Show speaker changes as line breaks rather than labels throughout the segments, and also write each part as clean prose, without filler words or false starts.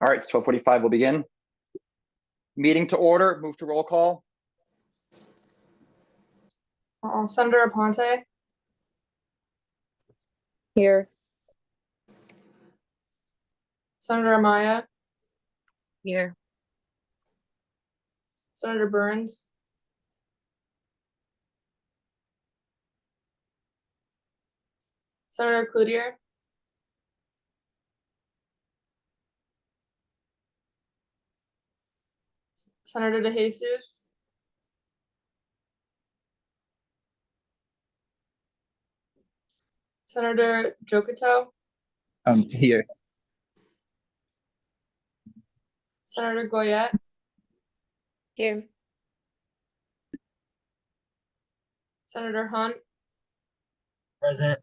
All right, 12:45, we'll begin. Meeting to order, move to roll call.
Senator Aponte.
Here.
Senator Amaya.
Here.
Senator Burns. Senator Cloutier. Senator DeJesus. Senator Jokoto.
Here.
Senator Goyette.
Here.
Senator Hunt.
Present.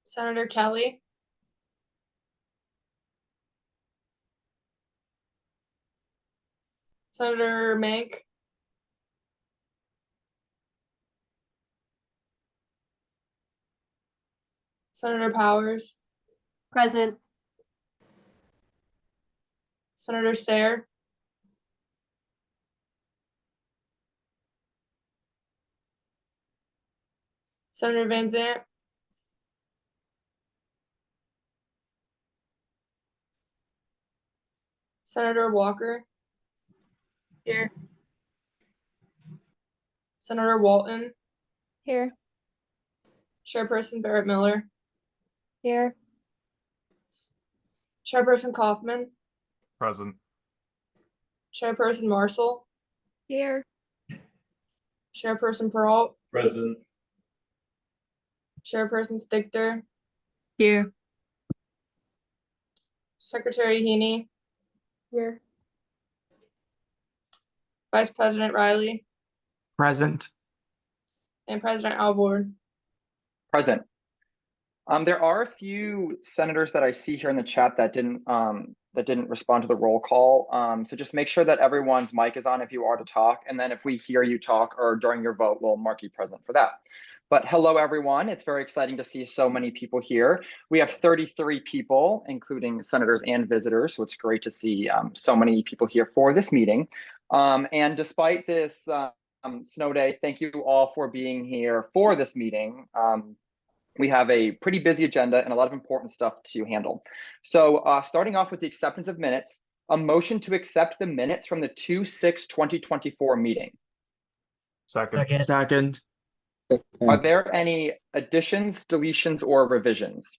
Senator Kelly. Senator Mank. Senator Powers.
Present.
Senator Sayre. Senator Van Zandt. Senator Walker.
Here.
Senator Walton.
Here.
Chairperson Barrett Miller.
Here.
Chairperson Kaufman.
Present.
Chairperson Marshall.
Here.
Chairperson Peralt.
Present.
Chairperson Stichter.
Here.
Secretary Heaney.
Here.
Vice President Riley.
Present.
And President Alvord.
Present. There are a few senators that I see here in the chat that didn't respond to the roll call. So just make sure that everyone's mic is on if you are to talk, and then if we hear you talk or during your vote, we'll mark you present for that. But hello, everyone. It's very exciting to see so many people here. We have 33 people, including senators and visitors. So it's great to see so many people here for this meeting. And despite this snow day, thank you all for being here for this meeting. We have a pretty busy agenda and a lot of important stuff to handle. So starting off with the acceptance of minutes, a motion to accept the minutes from the 2/6/2024 meeting.
Second.
Second.
Are there any additions, deletions, or revisions?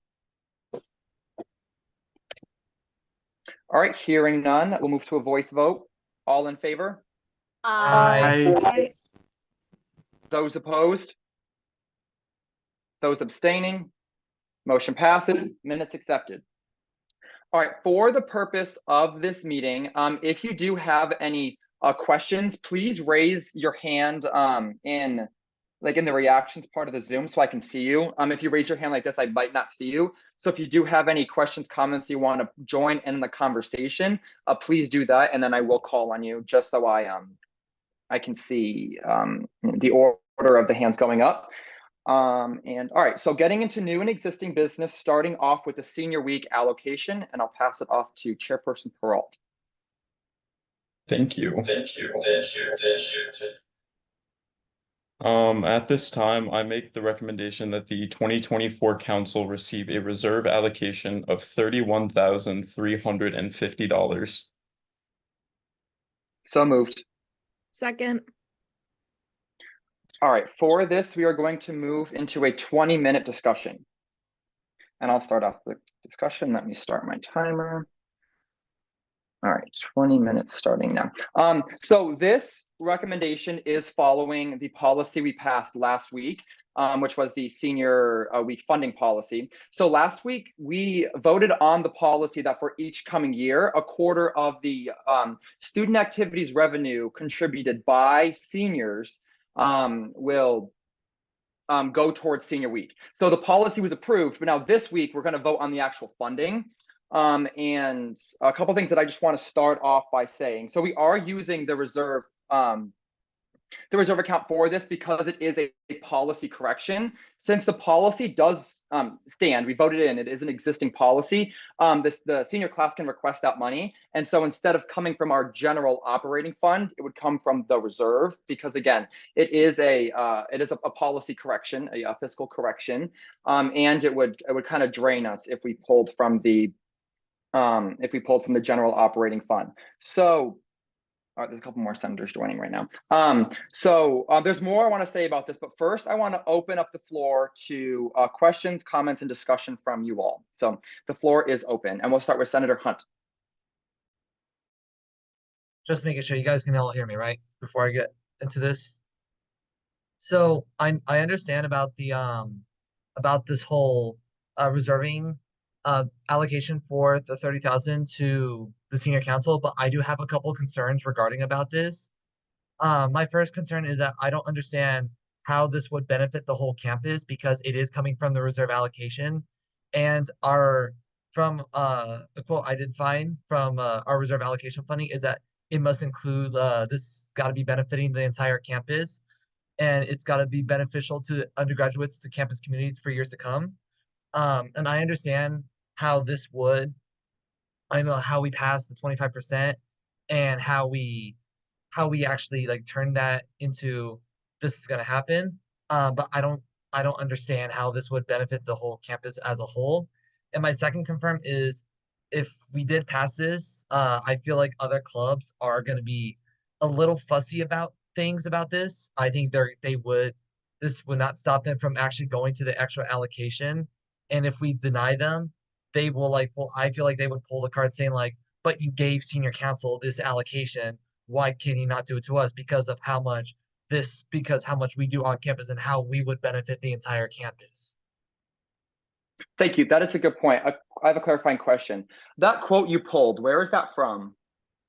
All right, hearing none, we'll move to a voice vote. All in favor?
Aye.
Those opposed? Those abstaining? Motion passes, minutes accepted. All right, for the purpose of this meeting, if you do have any questions, please raise your hand in the reactions part of the Zoom so I can see you. If you raise your hand like this, I might not see you. So if you do have any questions, comments, you want to join in the conversation, please do that, and then I will call on you just so I can see the order of the hands going up. And all right, so getting into new and existing business, starting off with the senior week allocation, and I'll pass it off to Chairperson Peralt.
Thank you. At this time, I make the recommendation that the 2024 council receive a reserve allocation of $31,350.
So moved.
Second.
All right, for this, we are going to move into a 20-minute discussion. And I'll start off the discussion. Let me start my timer. All right, 20 minutes starting now. So this recommendation is following the policy we passed last week, which was the senior week funding policy. So last week, we voted on the policy that for each coming year, a quarter of the student activities revenue contributed by seniors will go towards senior week. So the policy was approved, but now this week we're going to vote on the actual funding. And a couple things that I just want to start off by saying. So we are using the reserve the reserve account for this because it is a policy correction. Since the policy does stand, we voted in, it is an existing policy, the senior class can request that money. And so instead of coming from our general operating fund, it would come from the reserve because again, it is a policy correction, a fiscal correction. And it would kind of drain us if we pulled from the general operating fund. So all right, there's a couple more senators joining right now. There's more I want to say about this, but first I want to open up the floor to questions, comments, and discussion from you all. So the floor is open, and we'll start with Senator Hunt.
Just making sure you guys can all hear me, right? Before I get into this. So I understand about the about this whole reserving allocation for the 30,000 to the senior council, but I do have a couple concerns regarding about this. My first concern is that I don't understand how this would benefit the whole campus because it is coming from the reserve allocation, and from the quote I did find from our reserve allocation funding is that it must include this got to be benefiting the entire campus, and it's got to be beneficial to undergraduates, to campus communities for years to come. And I understand how this would, I know how we passed the 25% and how we actually like turn that into this is gonna happen. But I don't understand how this would benefit the whole campus as a whole. And my second confirm is if we did pass this, I feel like other clubs are gonna be a little fussy about things about this. I think this would not stop them from actually going to the extra allocation. And if we deny them, they will like I feel like they would pull the card saying like, but you gave senior council this allocation. Why can you not do it to us? Because how much we do on campus and how we would benefit the entire campus.
Thank you. That is a good point. I have a clarifying question. That quote you pulled, where is that from?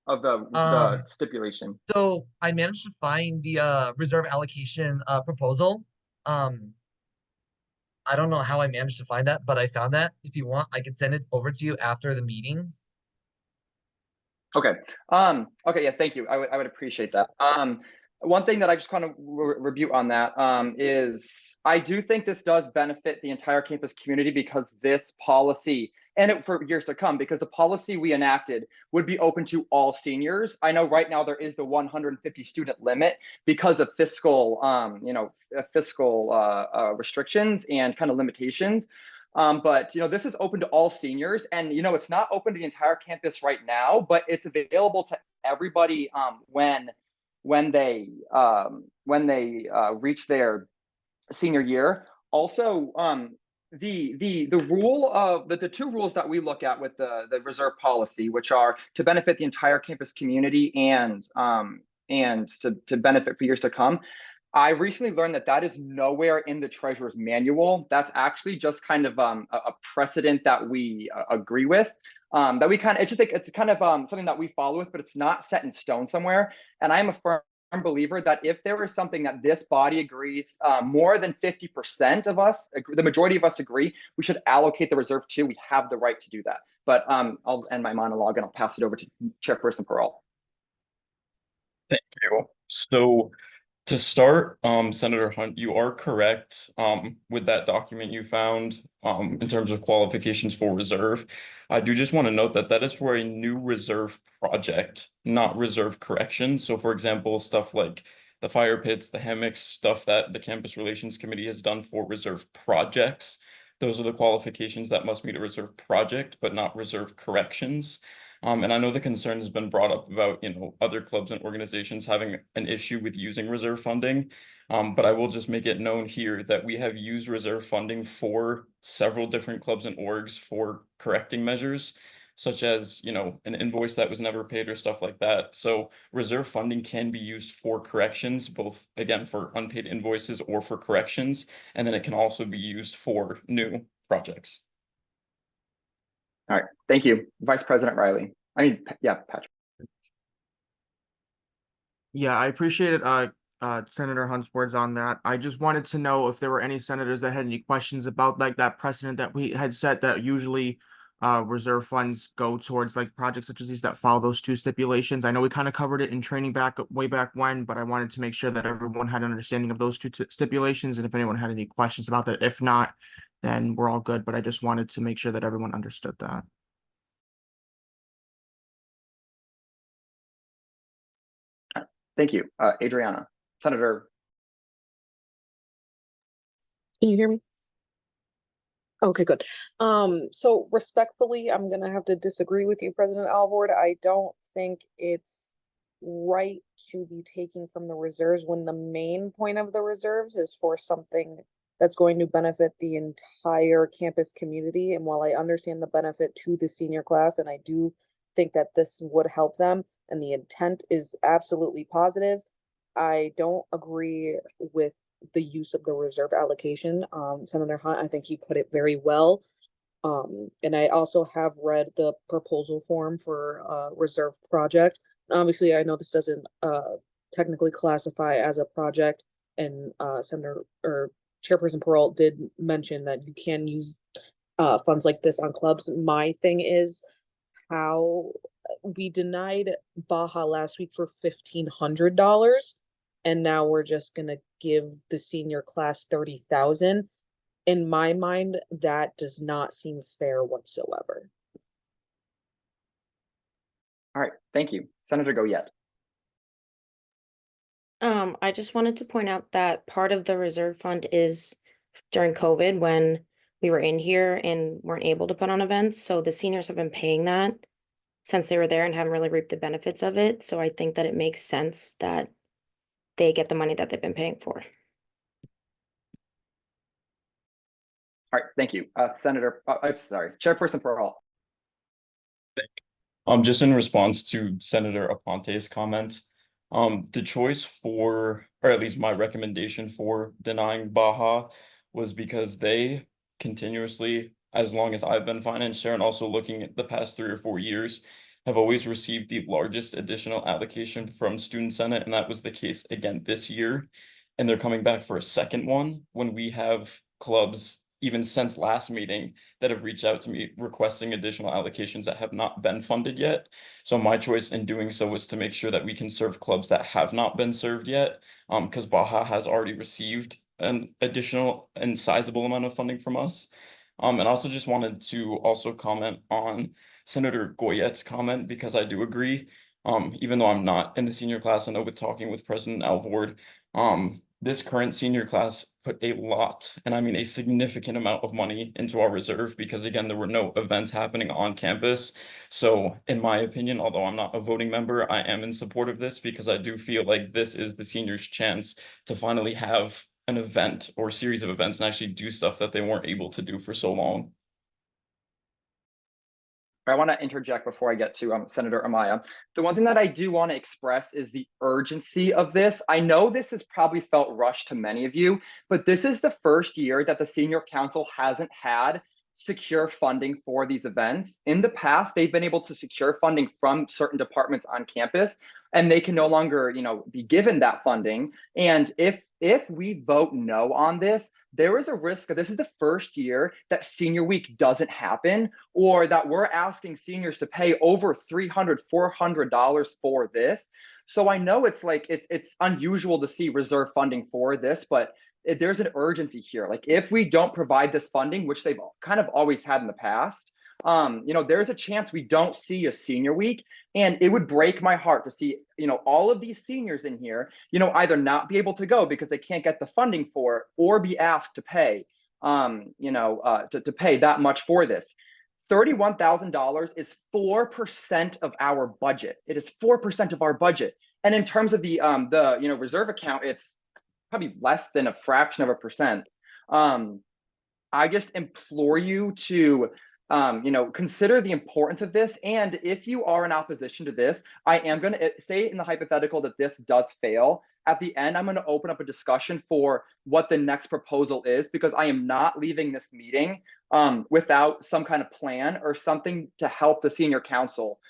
Of the stipulation.
So I managed to find the reserve allocation proposal. I don't know how I managed to find that, but I found that. If you want, I can send it over to you after the meeting.
Okay. Okay. Yeah. Thank you. I would appreciate that. One thing that I just kind of rebuke on that is I do think this does benefit the entire campus community because this policy, and for years to come, because the policy we enacted would be open to all seniors. I know right now there is the 150 student limit because of fiscal, restrictions and kind of limitations. But this is open to all seniors, and it's not open to the entire campus right now, but it's available to everybody when they reach their senior year. Also, the rule of the two rules that we look at with the reserve policy, which are to benefit the entire campus community and to benefit for years to come. I recently learned that is nowhere in the treasurer's manual. That's actually just kind of a precedent that we agree with. That we kind of, it's kind of something that we follow with, but it's not set in stone somewhere. And I am a firm believer that if there is something that this body agrees, more than 50% of us, the majority of us agree, we should allocate the reserve to. We have the right to do that. But I'll end my monologue and I'll pass it over to Chairperson Pearl.
Thank you. So to start, Senator Hunt, you are correct with that document you found in terms of qualifications for reserve. I do just want to note that is for a new reserve project, not reserve corrections. So for example, stuff like the fire pits, the hammocks, stuff that the Campus Relations Committee has done for reserve projects. Those are the qualifications that must meet a reserve project, but not reserve corrections. And I know the concern has been brought up about, other clubs and organizations having an issue with using reserve funding. But I will just make it known here that we have used reserve funding for several different clubs and orgs for correcting measures, such as, an invoice that was never paid or stuff like that. So reserve funding can be used for corrections, both again for unpaid invoices or for corrections. And then it can also be used for new projects.
All right, thank you, Vice President Riley. Patrick.
Yeah, I appreciated Senator Hunt's words on that. I just wanted to know if there were any senators that had any questions about like that precedent that we had set that usually reserve funds go towards like projects such as these that follow those two stipulations. I know we kind of covered it in training way back when, but I wanted to make sure that everyone had an understanding of those two stipulations, and if anyone had any questions about that. If not, then we're all good, but I just wanted to make sure that everyone understood that.
Thank you. Adriana, Senator.
Can you hear me? Okay, good. So respectfully, I'm gonna have to disagree with you, President Alvord. I don't think it's right to be taking from the reserves when the main point of the reserves is for something that's going to benefit the entire campus community. And while I understand the benefit to the senior class, and I do think that this would help them, and the intent is absolutely positive, I don't agree with the use of the reserve allocation. Senator Hunt, I think he put it very well. And I also have read the proposal form for reserve project. Obviously, I know this doesn't technically classify as a project, and Senator or Chairperson Peralt did mention that you can use funds like this on clubs. My thing is how we denied Baja last week for $1,500, and now we're just gonna give the senior class 30,000. In my mind, that does not seem fair whatsoever.
All right, thank you. Senator Goyette.
I just wanted to point out that part of the reserve fund is during COVID when we were in here and weren't able to put on events. So the seniors have been paying that since they were there and haven't really reaped the benefits of it. So I think that it makes sense that they get the money that they've been paying for.
All right, thank you. Senator, I'm sorry, Chairperson Peralt.
Just in response to Senator Aponte's comment, the choice for, or at least my recommendation for denying Baja was because they continuously, as long as I've been finance chair and also looking at the past 3 or 4 years, have always received the largest additional allocation from Student Senate, and that was the case again this year. And they're coming back for a second one when we have clubs, even since last meeting, that have reached out to me requesting additional allocations that have not been funded yet. So my choice in doing so was to make sure that we can serve clubs that have not been served yet, because Baja has already received an additional and sizable amount of funding from us. And also just wanted to also comment on Senator Goyette's comment, because I do agree, even though I'm not in the senior class, I know with talking with President Alvord, this current senior class put a lot, and I mean a significant amount of money into our reserve because again, there were no events happening on campus. So in my opinion, although I'm not a voting member, I am in support of this because I do feel like this is the seniors' chance to finally have an event or series of events and actually do stuff that they weren't able to do for so long.
I want to interject before I get to Senator Amaya. The one thing that I do want to express is the urgency of this. I know this has probably felt rushed to many of you, but this is the first year that the Senior Council hasn't had secure funding for these events. In the past, they've been able to secure funding from certain departments on campus, and they can no longer, be given that funding. And if we vote no on this, there is a risk that this is the first year that Senior Week doesn't happen, or that we're asking seniors to pay over $300, $400 for this. So I know it's unusual to see reserve funding for this, but there's an urgency here. Like if we don't provide this funding, which they've kind of always had in the past, there's a chance we don't see a Senior Week, and it would break my heart to see, all of these seniors in here, either not be able to go because they can't get the funding for it, or be asked to pay, to pay that much for this. $31,000 is 4% of our budget. It is 4% of our budget, and in terms of the reserve account, it's probably less than a fraction of a percent. I just implore you to consider the importance of this. And if you are in opposition to this, I am going to say in the hypothetical that this does fail. At the end, I'm going to open up a discussion for what the next proposal is, because I am not leaving this meeting without some kind of plan or something to help the Senior Council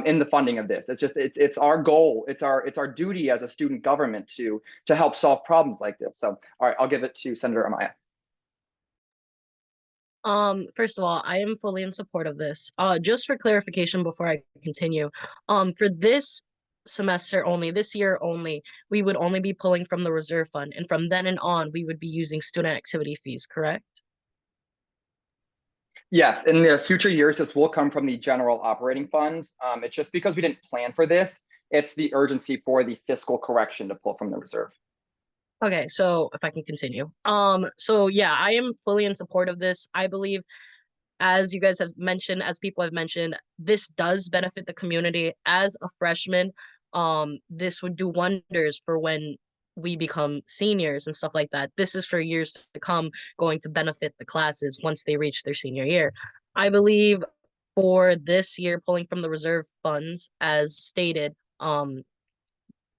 in the funding of this. It's our goal. It's our duty as a student government to help solve problems like this. So, all right, I'll give it to Senator Amaya.
First of all, I am fully in support of this. Just for clarification before I continue, for this semester only, this year only, we would only be pulling from the reserve fund, and from then and on, we would be using student activity fees, correct?
Yes, in the future years, this will come from the general operating fund. It's just because we didn't plan for this, it's the urgency for the fiscal correction to pull from the reserve.
Okay, so if I can continue. So yeah, I am fully in support of this. I believe, as you guys have mentioned, as people have mentioned, this does benefit the community. As a freshman, this would do wonders for when we become seniors and stuff like that. This is for years to come going to benefit the classes once they reach their senior year. I believe for this year, pulling from the reserve funds, as stated,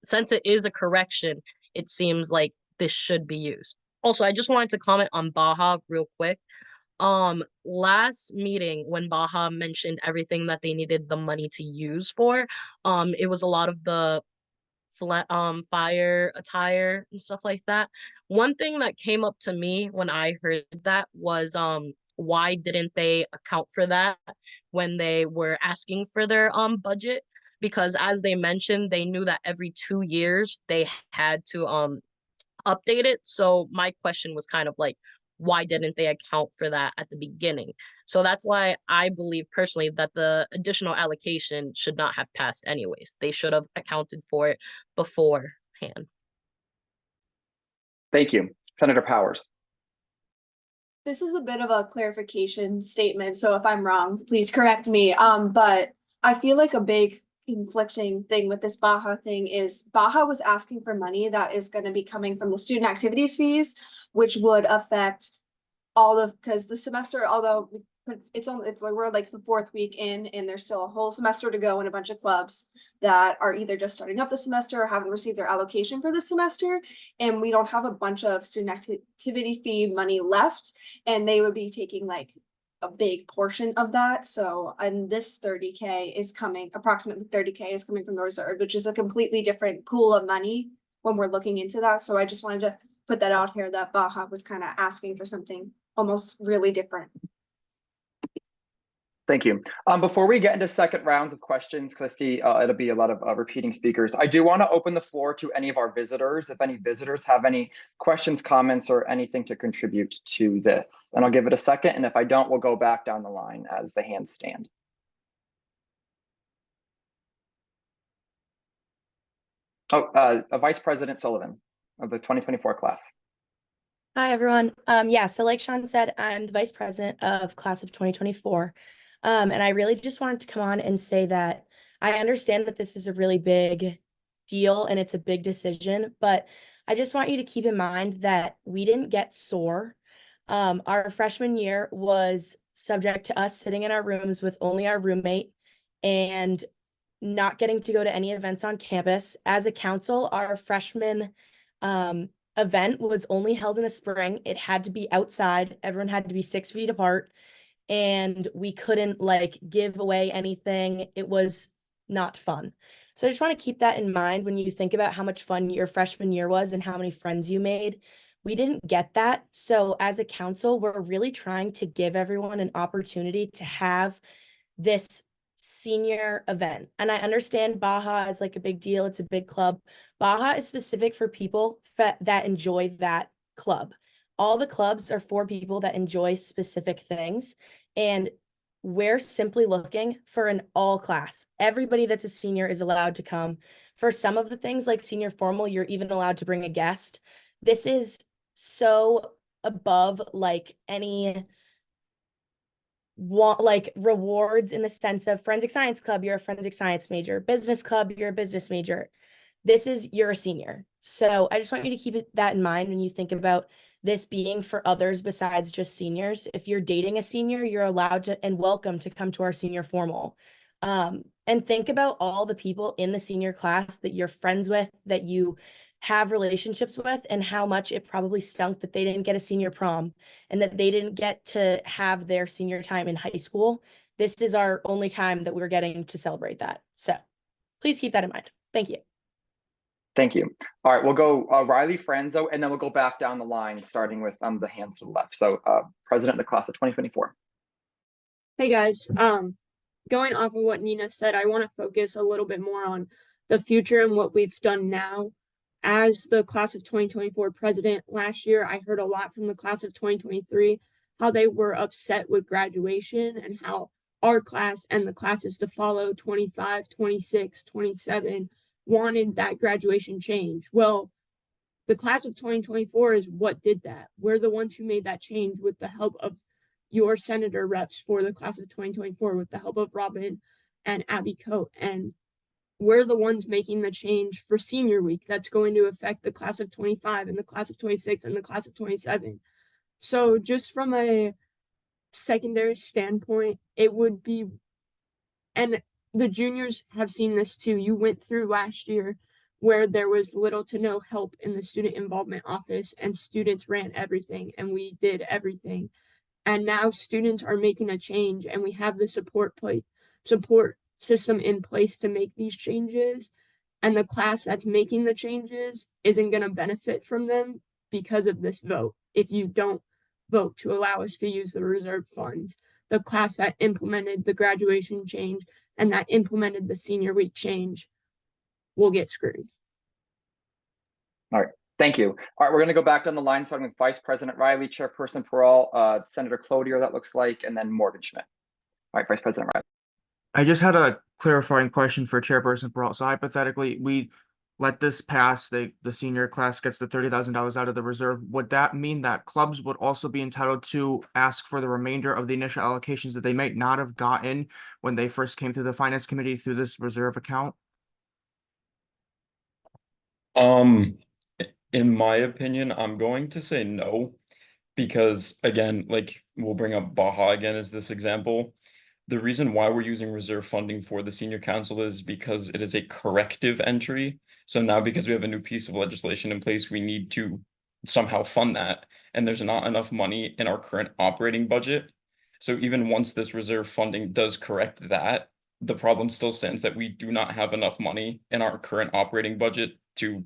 since it is a correction, it seems like this should be used. Also, I just wanted to comment on Baja real quick. Last meeting when Baja mentioned everything that they needed the money to use for, it was a lot of the fire attire and stuff like that. One thing that came up to me when I heard that was why didn't they account for that when they were asking for their budget? Because as they mentioned, they knew that every 2 years they had to update it. So my question was kind of like, why didn't they account for that at the beginning? So that's why I believe personally that the additional allocation should not have passed anyways. They should have accounted for it beforehand.
Thank you. Senator Powers.
This is a bit of a clarification statement, so if I'm wrong, please correct me. But I feel like a big conflicting thing with this Baja thing is Baja was asking for money that is going to be coming from the student activities fees, which would affect all of, because the semester, although it's like we're like the 4th week in and there's still a whole semester to go in a bunch of clubs that are either just starting up the semester or haven't received their allocation for the semester, and we don't have a bunch of student activity fee money left, and they would be taking like a big portion of that. So, and this 30K is coming, approximately 30K is coming from the reserve, which is a completely different pool of money when we're looking into that. So I just wanted to put that out here that Baja was kind of asking for something almost really different.
Thank you. Before we get into second rounds of questions, because I see it'll be a lot of repeating speakers, I do want to open the floor to any of our visitors. If any visitors have any questions, comments, or anything to contribute to this, and I'll give it a second. And if I don't, we'll go back down the line as the hands stand. Oh, Vice President Sullivan of the 2024 class.
Hi, everyone. Yeah, so like Sean said, I'm the vice president of class of 2024. And I really just wanted to come on and say that I understand that this is a really big deal and it's a big decision, but I just want you to keep in mind that we didn't get SOAR. Our freshman year was subject to us sitting in our rooms with only our roommate and not getting to go to any events on campus. As a council, our freshman event was only held in the spring. It had to be outside. Everyone had to be 6 feet apart, and we couldn't like give away anything. It was not fun. So I just want to keep that in mind when you think about how much fun your freshman year was and how many friends you made. We didn't get that. So as a council, we're really trying to give everyone an opportunity to have this senior event. And I understand Baja is like a big deal. It's a big club. Baja is specific for people that enjoy that club. All the clubs are for people that enjoy specific things. And we're simply looking for an all class. Everybody that's a senior is allowed to come. For some of the things like senior formal, you're even allowed to bring a guest. This is so above like any like rewards in the sense of forensic science club, you're a forensic science major, business club, you're a business major. You're a senior. So I just want you to keep that in mind when you think about this being for others besides just seniors. If you're dating a senior, you're allowed to and welcome to come to our senior formal. And think about all the people in the senior class that you're friends with, that you have relationships with, and how much it probably stunk that they didn't get a senior prom and that they didn't get to have their senior time in high school. This is our only time that we're getting to celebrate that. So please keep that in mind. Thank you.
Thank you. All right, we'll go Riley Franzo, and then we'll go back down the line, starting with the hands to the left. So President of the class of 2024.
Hey guys, going off of what Nina said, I want to focus a little bit more on the future and what we've done now. As the class of 2024 president last year, I heard a lot from the class of 2023, how they were upset with graduation and how our class and the classes to follow 25, 26, 27 wanted that graduation change. Well, the class of 2024 is what did that. We're the ones who made that change with the help of your senator reps for the class of 2024, with the help of Robin and Abby Coate. And we're the ones making the change for senior week that's going to affect the class of 25 and the class of 26 and the class of 27. So just from a secondary standpoint, it would be, and the juniors have seen this too. You went through last year where there was little to no help in the student involvement office and students ran everything and we did everything. And now students are making a change and we have the support system in place to make these changes. And the class that's making the changes isn't going to benefit from them because of this vote. If you don't vote to allow us to use the reserve funds, the class that implemented the graduation change and that implemented the senior week change will get screwed.
All right, thank you. All right, we're going to go back down the line, starting with Vice President Riley, Chairperson Peral, Senator Cloutier, that looks like, and then Morgan Schmidt. All right, Vice President Riley.
I just had a clarifying question for Chairperson Peralta. So hypothetically, we let this pass, the senior class gets the $30,000 out of the reserve. Would that mean that clubs would also be entitled to ask for the remainder of the initial allocations that they might not have gotten when they first came through the finance committee through this reserve account?
In my opinion, I'm going to say no, because again, like we'll bring up Baja again as this example. The reason why we're using reserve funding for the senior council is because it is a corrective entry. So now because we have a new piece of legislation in place, we need to somehow fund that. And there's not enough money in our current operating budget. So even once this reserve funding does correct that, the problem still stands that we do not have enough money in our current operating budget to,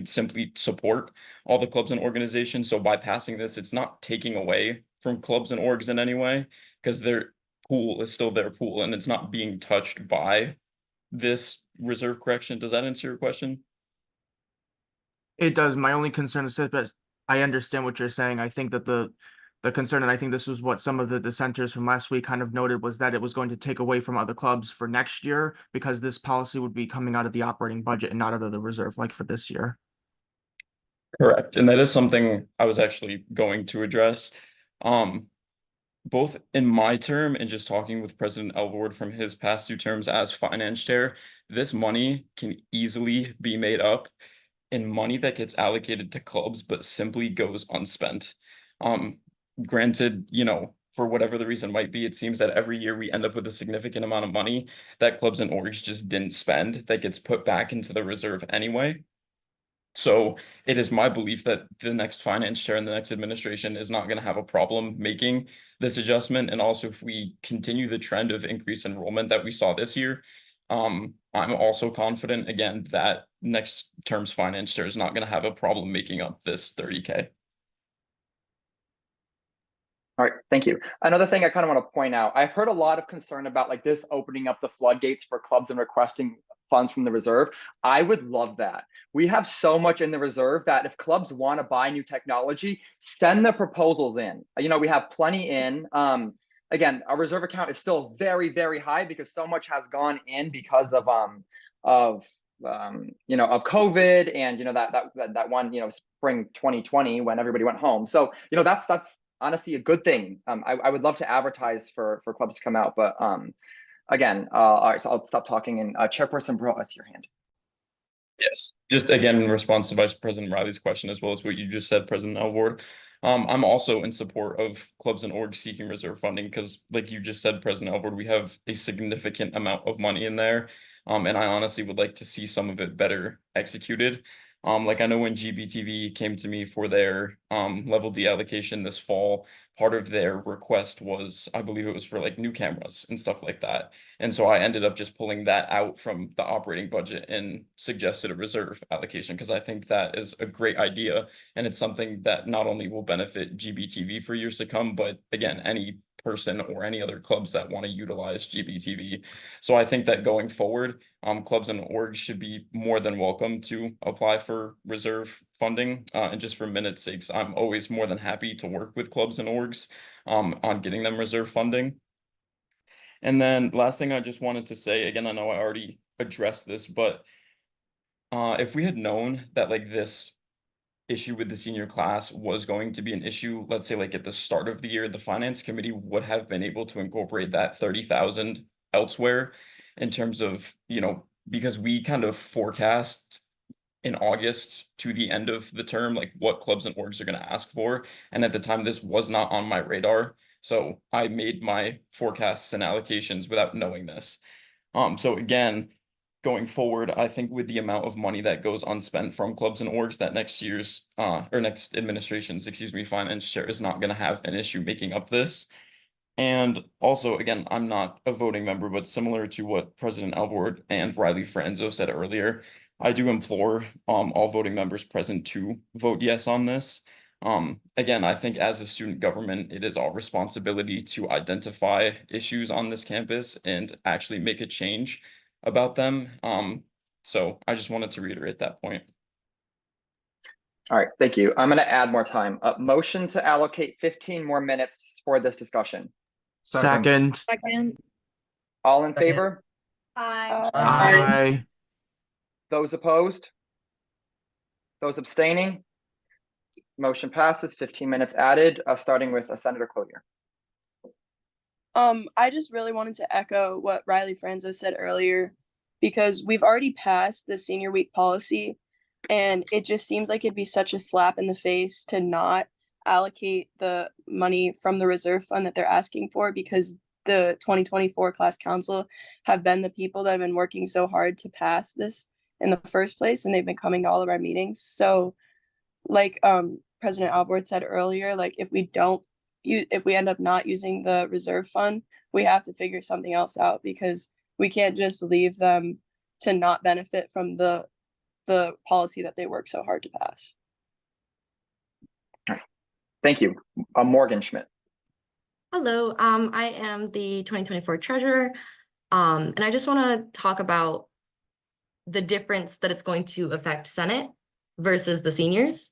simply support all the clubs and organizations. So by passing this, it's not taking away from clubs and orgs in any way, because their pool is still their pool and it's not being touched by this reserve correction. Does that answer your question?
It does. My only concern is that I understand what you're saying. I think that the concern, and I think this was what some of the dissenters from last week kind of noted, was that it was going to take away from other clubs for next year because this policy would be coming out of the operating budget and not out of the reserve like for this year.
Correct. And that is something I was actually going to address. Both in my term and just talking with President Elvord from his past 2 terms as finance chair, this money can easily be made up in money that gets allocated to clubs but simply goes unspent. Granted, for whatever the reason might be, it seems that every year we end up with a significant amount of money that clubs and orgs just didn't spend that gets put back into the reserve anyway. So it is my belief that the next finance chair and the next administration is not going to have a problem making this adjustment. And also, if we continue the trend of increased enrollment that we saw this year, I'm also confident, again, that next term's finance chair is not going to have a problem making up this $30K.
All right, thank you. Another thing I kind of want to point out, I've heard a lot of concern about like this opening up the floodgates for clubs and requesting funds from the reserve. I would love that. We have so much in the reserve that if clubs want to buy new technology, send the proposals in. We have plenty in. Again, our reserve account is still very, very high because so much has gone in because of COVID and that one spring 2020 when everybody went home. So that's honestly a good thing. I would love to advertise for clubs to come out, but again, all right, so I'll stop talking, and Chairperson Bro, that's your hand.
Yes, just again in response to Vice President Riley's question, as well as what you just said, President Elvord, I'm also in support of clubs and orgs seeking reserve funding because, like you just said, President Elvord, we have a significant amount of money in there, and I honestly would like to see some of it better executed. Like I know when GBTV came to me for their level D allocation this fall, part of their request was, I believe it was for like new cameras and stuff like that. And so I ended up just pulling that out from the operating budget and suggested a reserve allocation because I think that is a great idea. And it's something that not only will benefit GBTV for years to come, but again, any person or any other clubs that want to utilize GBTV. So I think that going forward, clubs and orgs should be more than welcome to apply for reserve funding. And just for minutes sakes, I'm always more than happy to work with clubs and orgs on getting them reserve funding. And then last thing I just wanted to say, again, I know I already addressed this, but if we had known that like this issue with the senior class was going to be an issue, let's say like at the start of the year, the finance committee would have been able to incorporate that 30,000 elsewhere in terms of, you know, because we kind of forecast in August to the end of the term, like what clubs and orgs are going to ask for. And at the time, this was not on my radar. So I made my forecasts and allocations without knowing this. So again, going forward, I think with the amount of money that goes unspent from clubs and orgs, that next year's or next administration's, excuse me, finance chair is not going to have an issue making up this. And also, again, I'm not a voting member, but similar to what President Alvord and Riley Franzo said earlier, I do implore all voting members present to vote yes on this. Again, I think as a student government, it is our responsibility to identify issues on this campus and actually make a change about them. So I just wanted to reiterate that point.
All right, thank you. I'm going to add more time. Motion to allocate 15 more minutes for this discussion.
Second.
Second.
All in
Second.
favor?
Aye.
Those opposed? Those abstaining? Motion passes. 15 minutes added, starting with Senator Cloutier.
I just really wanted to echo what Riley Franzo said earlier, because we've already passed the senior week policy, and it just seems like it'd be such a slap in the face to not allocate the money from the reserve fund that they're asking for, because the 2024 class council have been the people that have been working so hard to pass this in the first place, and they've been coming to all of our meetings. So like President Alvord said earlier, like if we end up not using the reserve fund, we have to figure something else out, because we can't just leave them to not benefit from the policy that they work so hard to pass.
Thank you. Morgan Schmidt.
Hello, I am the 2024 treasurer, and I just want to talk about the difference that it's going to affect Senate versus the seniors.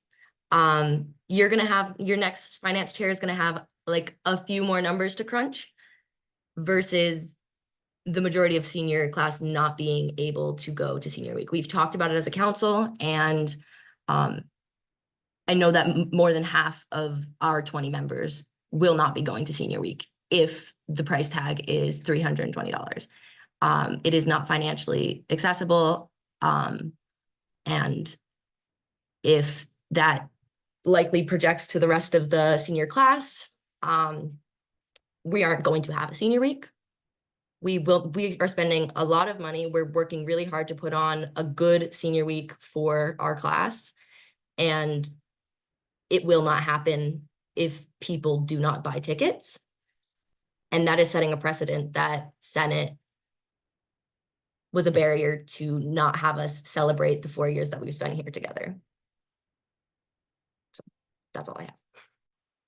You're going to have, your next finance chair is going to have like a few more numbers to crunch versus the majority of senior class not being able to go to senior week. We've talked about it as a council, and I know that more than half of our 20 members will not be going to senior week if the price tag is $320. It is not financially accessible. And if that likely projects to the rest of the senior class, we aren't going to have a senior week. We are spending a lot of money. We're working really hard to put on a good senior week for our class, and it will not happen if people do not buy tickets. And that is setting a precedent that Senate was a barrier to not have us celebrate the 4 years that we've spent here together. So that's all I have.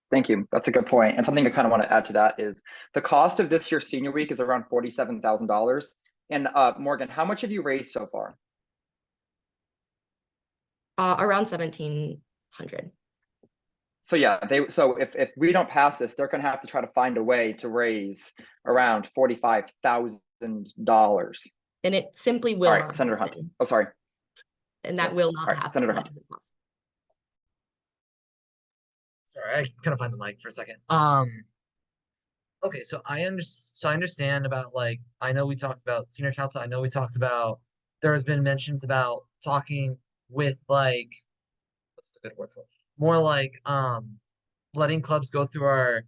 Thank you. That's a good point. And something I kind of want to add to that is the cost of this year's senior week is around $47,000. And Morgan, how much have you raised so far?
Around 1,700.
So yeah, so if we don't pass this, they're going to have to try to find a way to raise around $45,000.
And it simply will
All
not
right, Senator Hunt.
happen.
Oh, sorry.
And that will not
All right,
happen.
Senator Hunt.
Sorry, I couldn't find the mic for a second. Okay, so I understand about, like, I know we talked about senior council. I know we talked about, there has been mentions about talking with, like, what's the good word for it? More like letting clubs go through our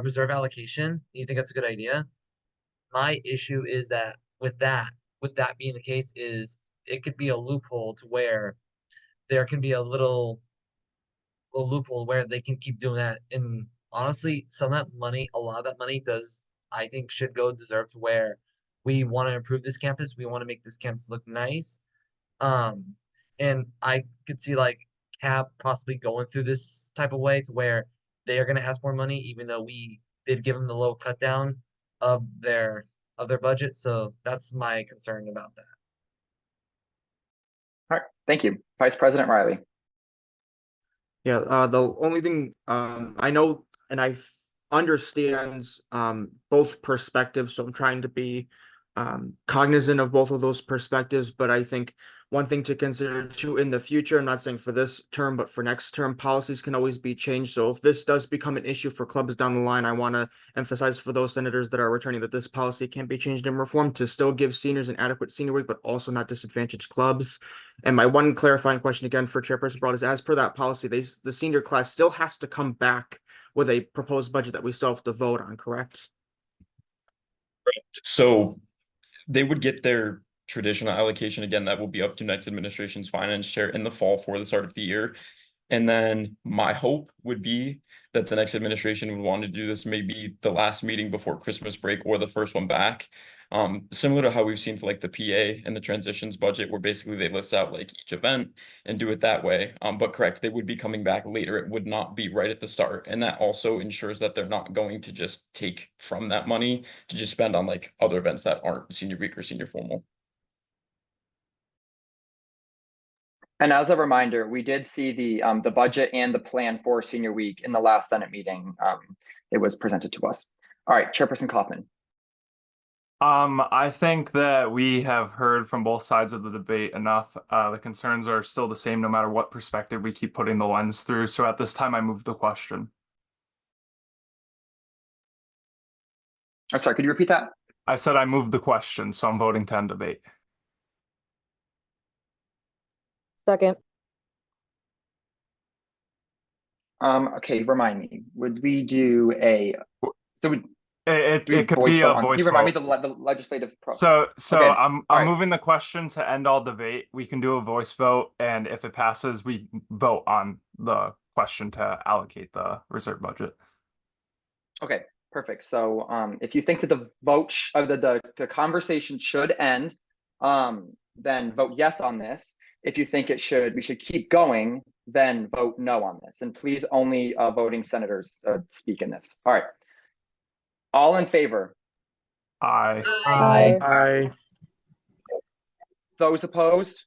reserve allocation. You think that's a good idea? My issue is that with that being the case, is it could be a loophole to where there can be a little loophole where they can keep doing that. And honestly, some of that money, a lot of that money I think should go deserved to where we want to improve this campus. We want to make this campus look nice. And I could see like CAP possibly going through this type of way to where they are going to ask more money, even though we did give them the low cut down of their budget. So that's my concern about that.
All right, thank you. Vice President Riley.
Yeah, the only thing I know and I understands both perspectives, so I'm trying to be cognizant of both of those perspectives, but I think one thing to consider too in the future, I'm not saying for this term, but for next term, policies can always be changed. So if this does become an issue for clubs down the line, I want to emphasize for those senators that are returning that this policy can be changed and reformed to still give seniors an adequate senior week, but also not disadvantage clubs. And my one clarifying question again for Chairperson Broad is, as per that policy, the senior class still has to come back with a proposed budget that we still have to vote on, correct?
So they would get their traditional allocation again. That will be up to next administration's finance chair in the fall for the start of the year. And then my hope would be that the next administration would want to do this maybe the last meeting before Christmas break or the first one back. Similar to how we've seen for like the PA and the transitions budget, where basically they list out like each event and do it that way. But correct, they would be coming back later. It would not be right at the start. And that also ensures that they're not going to just take from that money to just spend on like other events that aren't senior week or senior formal.
And as a reminder, we did see the budget and the plan for senior week in the last Senate meeting. It was presented to us. All right, Chairperson Kaufman.
I think that we have heard from both sides of the debate enough. The concerns are still the same no matter what perspective we keep putting the lens through. So at this time, I move the question.
I'm sorry, could you repeat that?
I said I moved the question, so I'm voting to end debate.
Second.
Okay, remind me, would we do so
It could
voice
be
vote
a
on,
voice
can you remind
vote.
me the legislative
So
Okay,
I'm
all right.
moving the question to end all debate. We can do a voice vote, and if it passes, we vote on the question to allocate the reserve budget.
Okay, perfect. So if you think that the vote the conversation should end, then vote yes on this. If you think we should keep going, then vote no on this. And please only voting senators speak in this. All right. All in favor?
Aye.
Aye.
Aye.
Those opposed?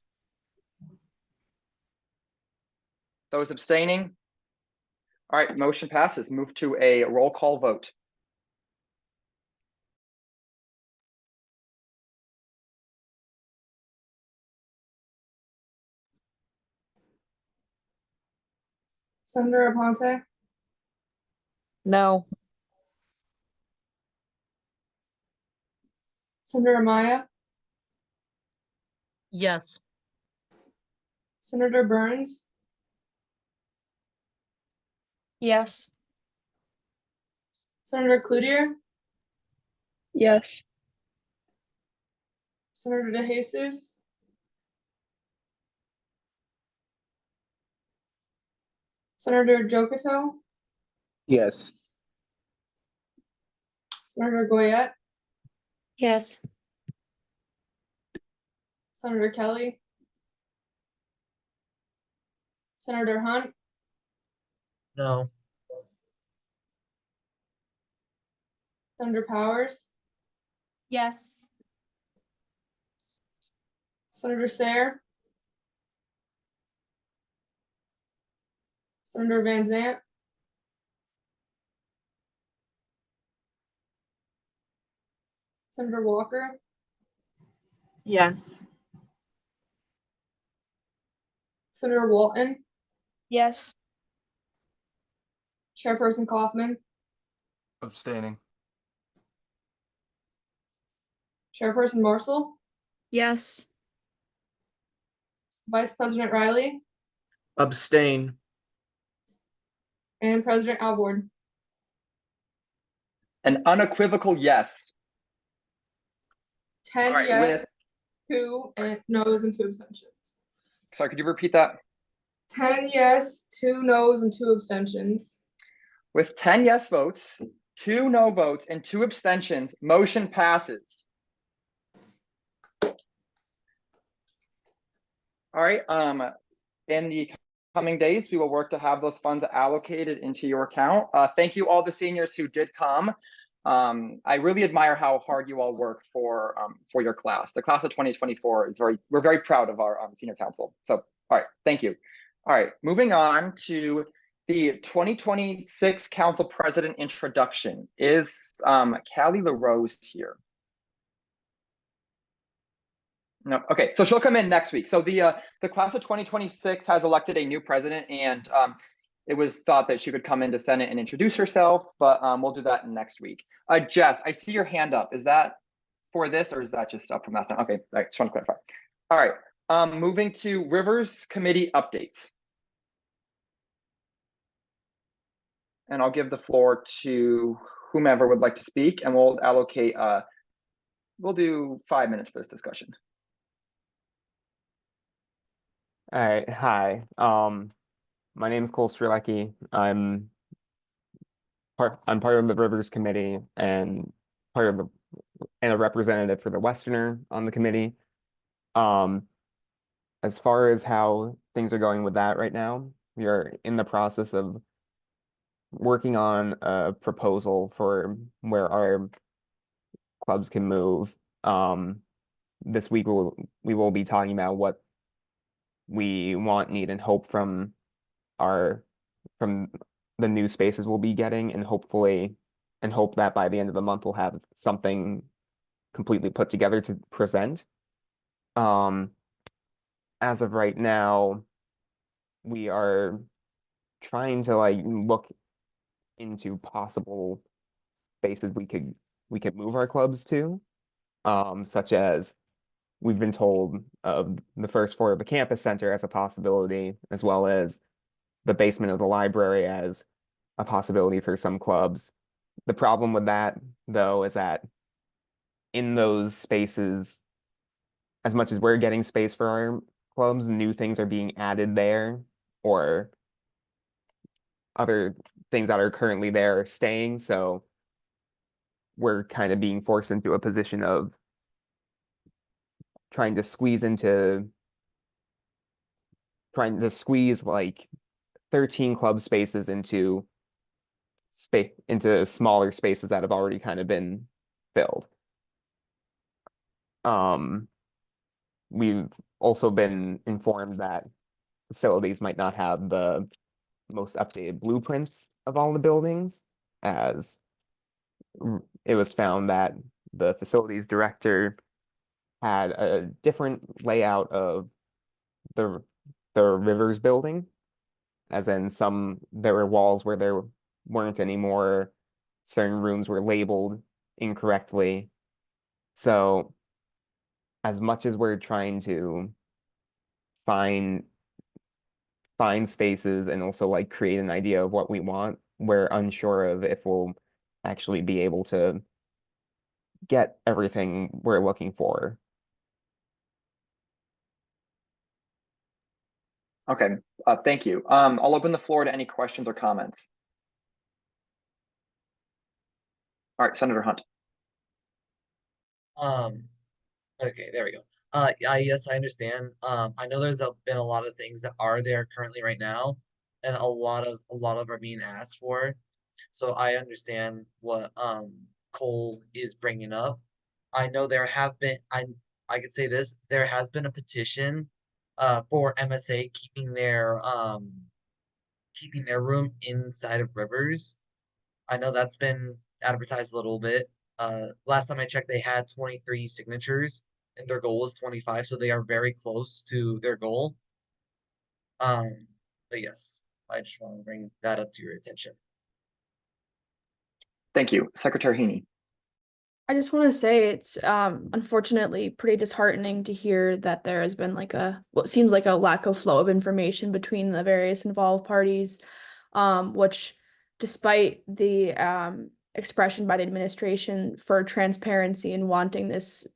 Those abstaining? All right, motion passes. Move to a roll call vote.
Senator Aponte,
No.
Senator Amaya,
Yes.
Senator Burns,
Yes.
Senator Cloutier,
Yes.
Senator DeJesus, Senator Jokoto,
Yes.
Senator Goyette,
Yes.
Senator Kelly, Senator Hunt,
No.
Senator Powers,
Yes.
Senator Sayre, Senator Van Zant, Senator Walker,
Yes.
Senator Walton,
Yes.
Chairperson Kaufman,
Abstaining.
Chairperson Marshall,
Yes.
Vice President Riley,
Abstain.
and President Alvord.
An unequivocal yes.
10
All right,
yes, 2 and no's and 2 abstentions.
Sorry, could you repeat that?
10 yes, 2 no's, and 2 abstentions.
With 10 yes votes, 2 no votes, and 2 abstentions, motion passes. All right, in the coming days, we will work to have those funds allocated into your account. Thank you all the seniors who did come. I really admire how hard you all work for your class. The class of 2024 is we're very proud of our senior council. So, all right, thank you. All right, moving on to the 2026 council president introduction. Is Callie LaRose here? No, okay, so she'll come in next week. So the class of 2026 has elected a new president, and it was thought that she could come into Senate and introduce herself, but we'll do that next week. Jess, I see your hand up. Is that for this, or is that just up from last time? Okay, I just want to clarify. All right, moving to Rivers Committee updates. And I'll give the floor to whomever would like to speak, and we'll allocate, we'll do 5 minutes for this discussion.
All right, hi. My name is Cole Strelecki. I'm part of the Rivers Committee and a representative for the Westerner on the committee. As far as how things are going with that right now, we are in the process of working on a proposal for where our clubs can move. This week we will be talking about what we want, need, and hope from the new spaces we'll be getting, and hope that by the end of the month we'll have something completely put together to present. As of right now, we are trying to look into possible spaces we could move our clubs to, such as we've been told of the first floor of the campus center as a possibility, as well as the basement of the library as a possibility for some clubs. The problem with that, though, is that in those spaces, as much as we're getting space for our clubs, new things are being added there, or other things that are currently there are staying. So we're kind of being forced into a position of trying to squeeze like 13 club spaces into smaller spaces that have already kind of been filled. We've also been informed that facilities might not have the most updated blueprints of all the buildings, as it was found that the facilities director had a different layout of the Rivers building, as in there were walls where there weren't anymore, certain rooms were labeled incorrectly. So as much as we're trying to find spaces and also create an idea of what we want, we're unsure of if we'll actually be able to get everything we're looking for.
Okay, thank you. I'll open the floor to any questions or comments. All right, Senator Hunt.
Okay, there we go. Yes, I understand. I know there's been a lot of things that are there currently right now, and a lot of are being asked for. So I understand what Cole is bringing up. I know there have been, I could say this, there has been a petition for MSA keeping their room inside of Rivers. I know that's been advertised a little bit. Last time I checked, they had 23 signatures, and their goal was 25, so they are very close to their goal. But yes, I just want to bring that up to your attention.
Thank you. Secretary Heaney.
I just want to say it's unfortunately pretty disheartening to hear that there has been what seems like a lack of flow of information between the various involved parties, which, despite the expression by the administration for transparency and wanting this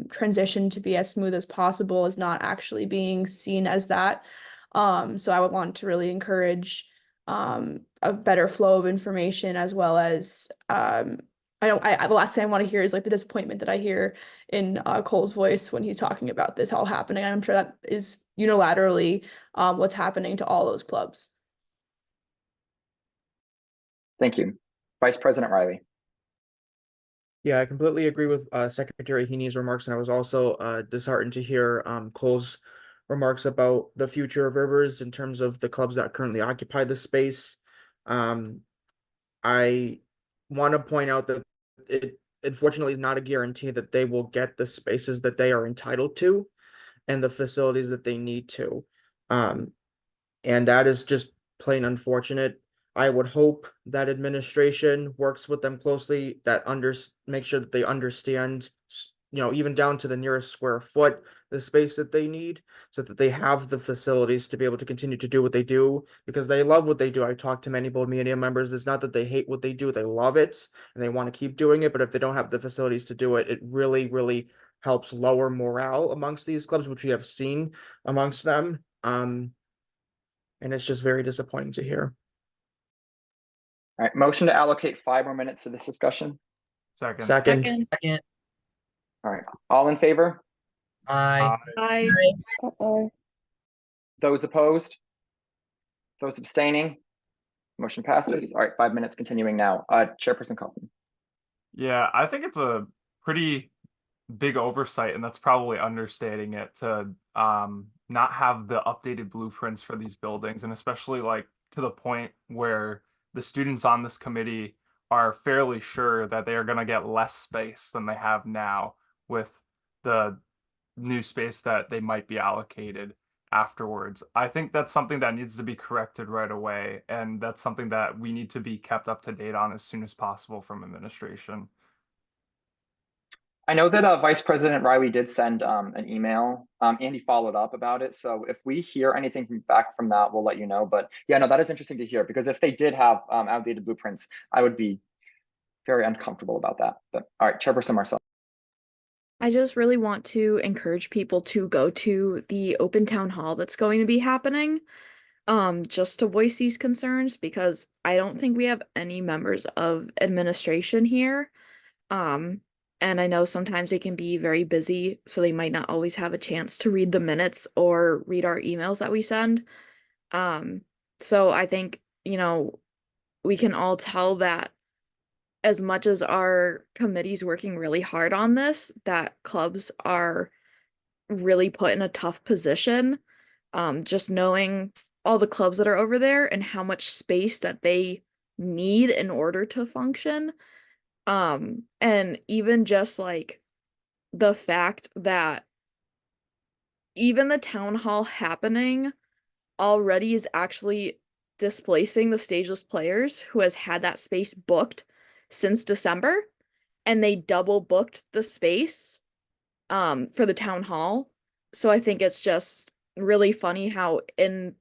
transition to be as smooth as possible, is not actually being seen as that. So I would want to really encourage a better flow of information, as well as the last thing I want to hear is like the disappointment that I hear in Cole's voice when he's talking about this all happening. I'm sure that is unilaterally what's happening to all those clubs.
Thank you. Vice President Riley.
Yeah, I completely agree with Secretary Heaney's remarks, and I was also disheartened to hear Cole's remarks about the future of Rivers in terms of the clubs that currently occupy the space. I want to point out that it unfortunately is not a guarantee that they will get the spaces that they are entitled to and the facilities that they need to. And that is just plain unfortunate. I would hope that administration works with them closely, that make sure that they understand, even down to the nearest square foot, the space that they need, so that they have the facilities to be able to continue to do what they do, because they love what they do. I talked to many board media members. It's not that they hate what they do, they love it and they want to keep doing it. But if they don't have the facilities to do it, it really, really helps lower morale amongst these clubs, which we have seen amongst them. And it's just very disappointing to hear.
All right, motion to allocate 5 more minutes to this discussion.
Second.
Second.
All right, all in favor?
Aye.
Aye.
Those opposed? Those abstaining? Motion passes. All right, 5 minutes continuing now. Chairperson Kaufman.
Yeah, I think it's a pretty big oversight, and that's probably understating it, to not have the updated blueprints for these buildings, and especially like to the point where the students on this committee are fairly sure that they are going to get less space than they have now with the new space that they might be allocated afterwards. I think that's something that needs to be corrected right away, and that's something that we need to be kept up to date on as soon as possible from administration.
I know that Vice President Riley did send an email and he followed up about it. So if we hear anything back from that, we'll let you know. But yeah, no, that is interesting to hear, because if they did have outdated blueprints, I would be very uncomfortable about that. But all right, Chairperson Marcel.
I just really want to encourage people to go to the open town hall that's going to be happening, just to voice these concerns, because I don't think we have any members of administration here. And I know sometimes they can be very busy, so they might not always have a chance to read the minutes or read our emails that we send. So I think, we can all tell that as much as our committee's working really hard on this, that clubs are really put in a tough position. Just knowing all the clubs that are over there and how much space that they need in order to function. And even just like the fact that even the town hall happening already is actually displacing the stageless players who has had that space booked since December, and they double booked the space for the town hall. So I think it's just really funny how in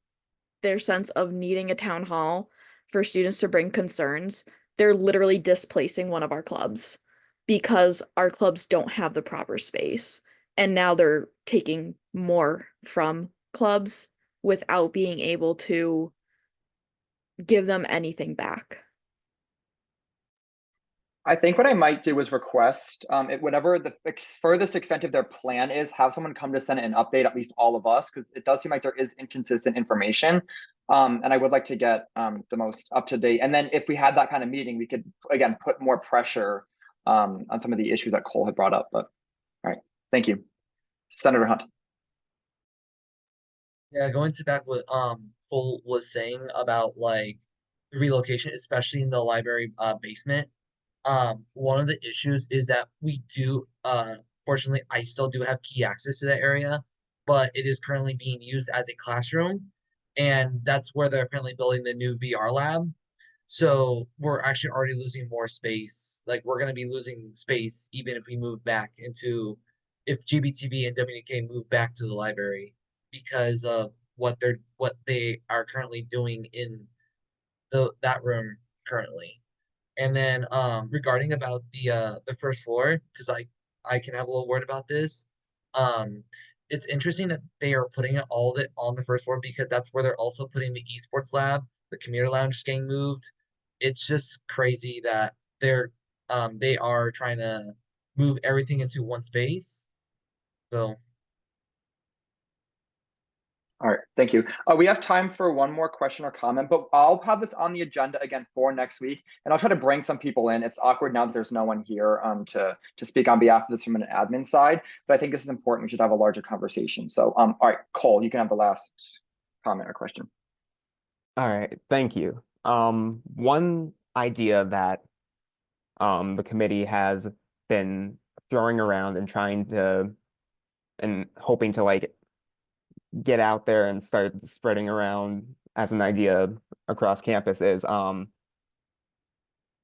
their sense of needing a town hall for students to bring concerns, they're literally displacing one of our clubs because our clubs don't have the proper space. And now they're taking more from clubs without being able to give them anything back.
I think what I might do is request, whatever the furthest extent of their plan is, have someone come to Senate and update at least all of us, because it does seem like there is inconsistent information. And I would like to get the most up to date. And then if we had that kind of meeting, we could, again, put more pressure on some of the issues that Cole had brought up. But all right, thank you. Senator Hunt.
Yeah, going to back what Cole was saying about like the relocation, especially in the library basement. One of the issues is that we do fortunately I still do have key access to that area, but it is currently being used as a classroom, and that's where they're apparently building the new VR lab. So we're actually already losing more space. Like we're gonna be losing space even if we move back into if GBTV and WK move back to the library because of what they are currently doing in that room currently. And then regarding about the first floor, because I can have a little word about this. it's interesting that they are putting all of it on the first floor because that's where they're also putting the esports lab, the commuter lounge is getting moved. It's just crazy that they are trying to move everything into one space. So
All right, thank you. We have time for one more question or comment, but I'll have this on the agenda again for next week, and I'll try to bring some people in. It's awkward now that there's no one here to speak on behalf of this from an admin side, but I think this is important. We should have a larger conversation. So, all right, Cole, you can have the last comment or question.
All right, thank you. One idea that the committee has been throwing around and trying to and hoping to like get out there and start spreading around as an idea across campus is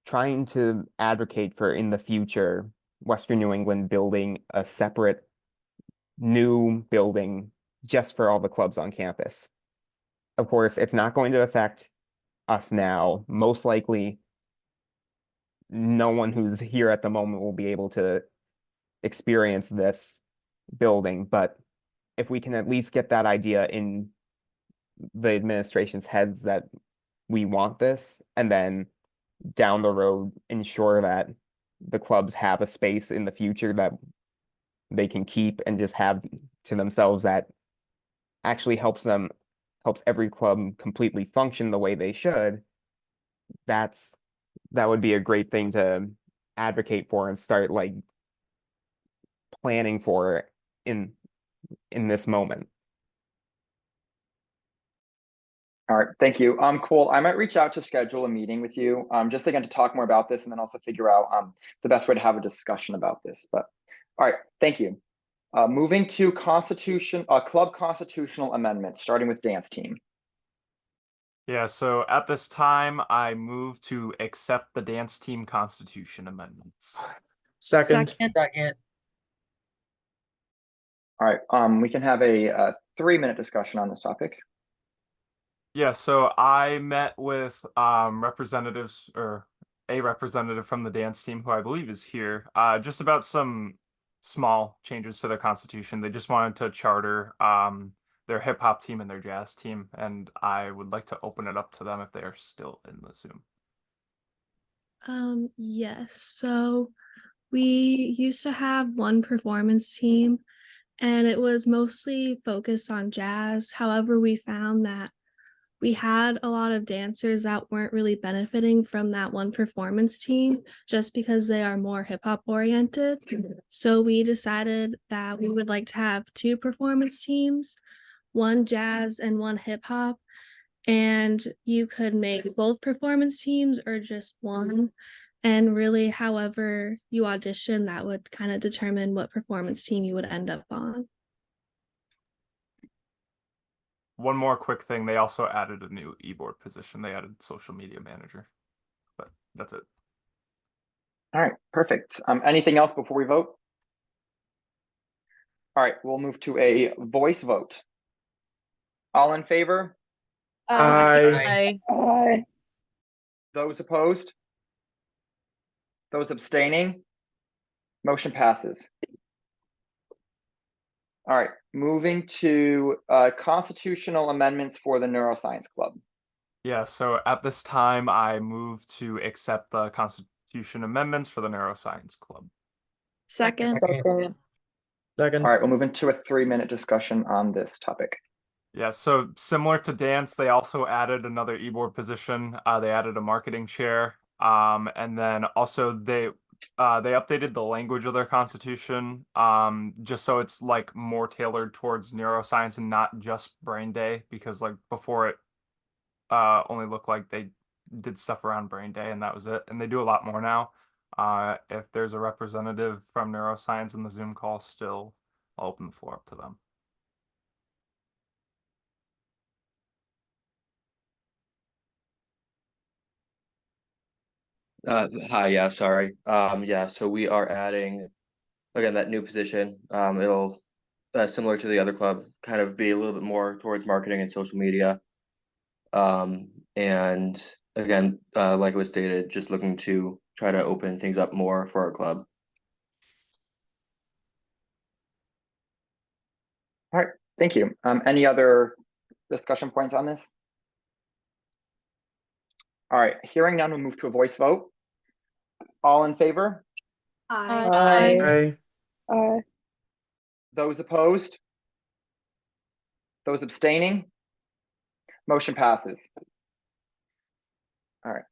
trying to advocate for in the future Western New England building a separate new building just for all the clubs on campus. Of course, it's not going to affect us now. Most likely, no one who's here at the moment will be able to experience this building, but if we can at least get that idea in the administration's heads that we want this, and then down the road ensure that the clubs have a space in the future that they can keep and just have to themselves that actually helps every club completely function the way they should, that would be a great thing to advocate for and start like planning for in this moment.
All right, thank you. Cool. I might reach out to schedule a meeting with you, just again to talk more about this and then also figure out the best way to have a discussion about this. But all right, thank you. Moving to club constitutional amendments, starting with dance team.
Yeah, so at this time, I move to accept the dance team constitution amendments.
Second.
second,
All right, we can have a 3-minute discussion on this topic.
Yeah, so I met with representatives or a representative from the dance team who I believe is here, just about some small changes to their constitution. They just wanted to charter their hip hop team and their jazz team, and I would like to open it up to them if they are still in the Zoom.
Yes. So we used to have one performance team and it was mostly focused on jazz. However, we found that we had a lot of dancers that weren't really benefiting from that one performance team just because they are more hip hop oriented. So we decided that we would like to have 2 performance teams, one jazz and one hip hop. And you could make both performance teams or just one. And really, however you audition, that would kind of determine what performance team you would end up on.
One more quick thing, they also added a new e-board position. They added social media manager, but that's it.
All right, perfect. Anything else before we vote? All right, we'll move to a voice vote. All in favor?
Aye.
Aye.
Those opposed? Those abstaining? Motion passes. All right, moving to constitutional amendments for the Neuroscience Club.
Yeah, so at this time, I move to accept the constitution amendments for the Neuroscience Club.
Second.
Second.
All right, we'll move into a 3-minute discussion on this topic.
Yeah, so similar to dance, they also added another e-board position. They added a marketing chair, and then also they updated the language of their constitution, just so it's like more tailored towards neuroscience and not just brain day, because like before it only looked like they did stuff around brain day and that was it. And they do a lot more now. If there's a representative from neuroscience in the Zoom call still, I'll open the floor up to them.
Hi, yeah, sorry. Yeah, so we are adding, again, that new position. It'll, similar to the other club, kind of be a little bit more towards marketing and social media. And again, like it was stated, just looking to try to open things up more for our club.
All right, thank you. Any other discussion points on this? All right, hearing none, we'll move to a voice vote. All in favor?
Aye.
Aye.
Those opposed? Those abstaining? Motion passes. All right,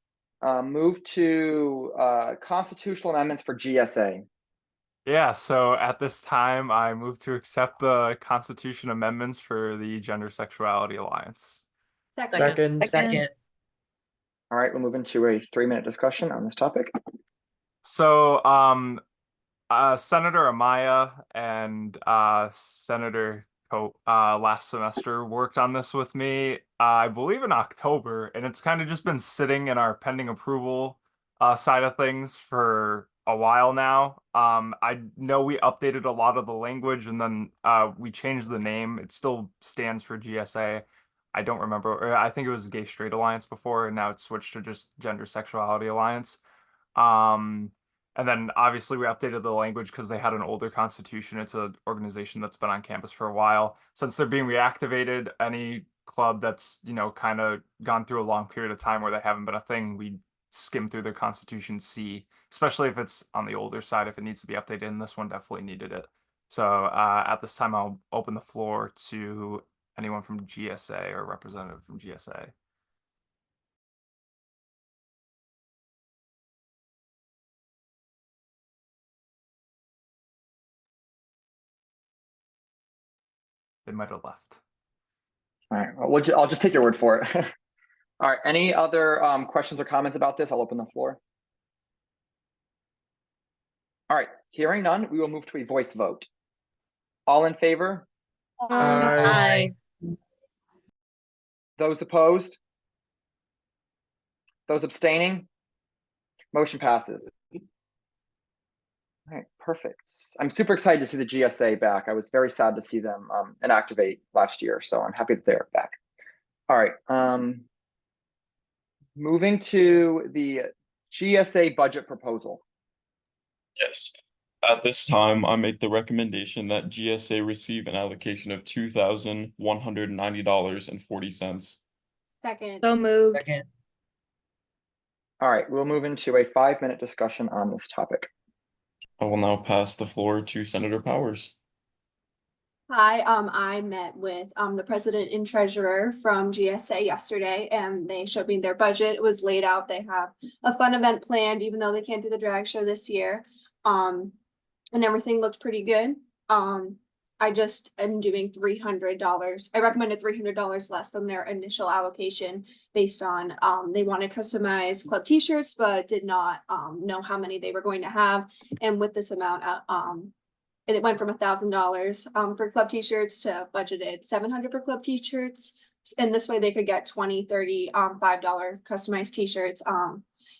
move to constitutional amendments for GSA.
Yeah, so at this time, I move to accept the Constitution amendments for the Gender Sexuality Alliance.
Second.
Second.
All right, we'll move into a 3-minute discussion on this topic.
So, Senator Amaya and Senator Cope last semester worked on this with me, I believe in October, and it's kind of just been sitting in our pending approval side of things for a while now. I know we updated a lot of the language and then we changed the name. It still stands for GSA. I don't remember, or I think it was Gay Straight Alliance before, and now it's switched to just Gender Sexuality Alliance. And then obviously we updated the language because they had an older constitution. It's an organization that's been on campus for a while. Since they're being reactivated, any club that's, kind of gone through a long period of time where they haven't been a thing, we skim through their constitution, see, especially if it's on the older side, if it needs to be updated, and this one definitely needed it. So at this time, I'll open the floor to anyone from GSA or representative from GSA. They might have left.
All right, well, I'll just take your word for it. All right, any other questions or comments about this? I'll open the floor. All right, hearing none, we will move to a voice vote. All in favor?
Aye.
Those opposed? Those abstaining? Motion passes. All right, perfect. I'm super excited to see the GSA back. I was very sad to see them inactivate last year, so I'm happy that they're back. All right, moving to the GSA budget proposal.
Yes. At this time, I make the recommendation that GSA receive an allocation of $2,190.40.
Second.
So moved.
Second.
All right, we'll move into a 5-minute discussion on this topic.
I will now pass the floor to Senator Powers.
Hi, I met with the president and treasurer from GSA yesterday, and they showed me their budget. It was laid out. They have a fun event planned, even though they can't do the drag show this year. And everything looked pretty good. I just am doing $300. I recommended $300 less than their initial allocation based on they want to customize club t-shirts, but did not know how many they were going to have. And with this amount, it went from $1,000 for club t-shirts to budgeted $700 for club t-shirts. And this way they could get 20, 30, $5 customized t-shirts.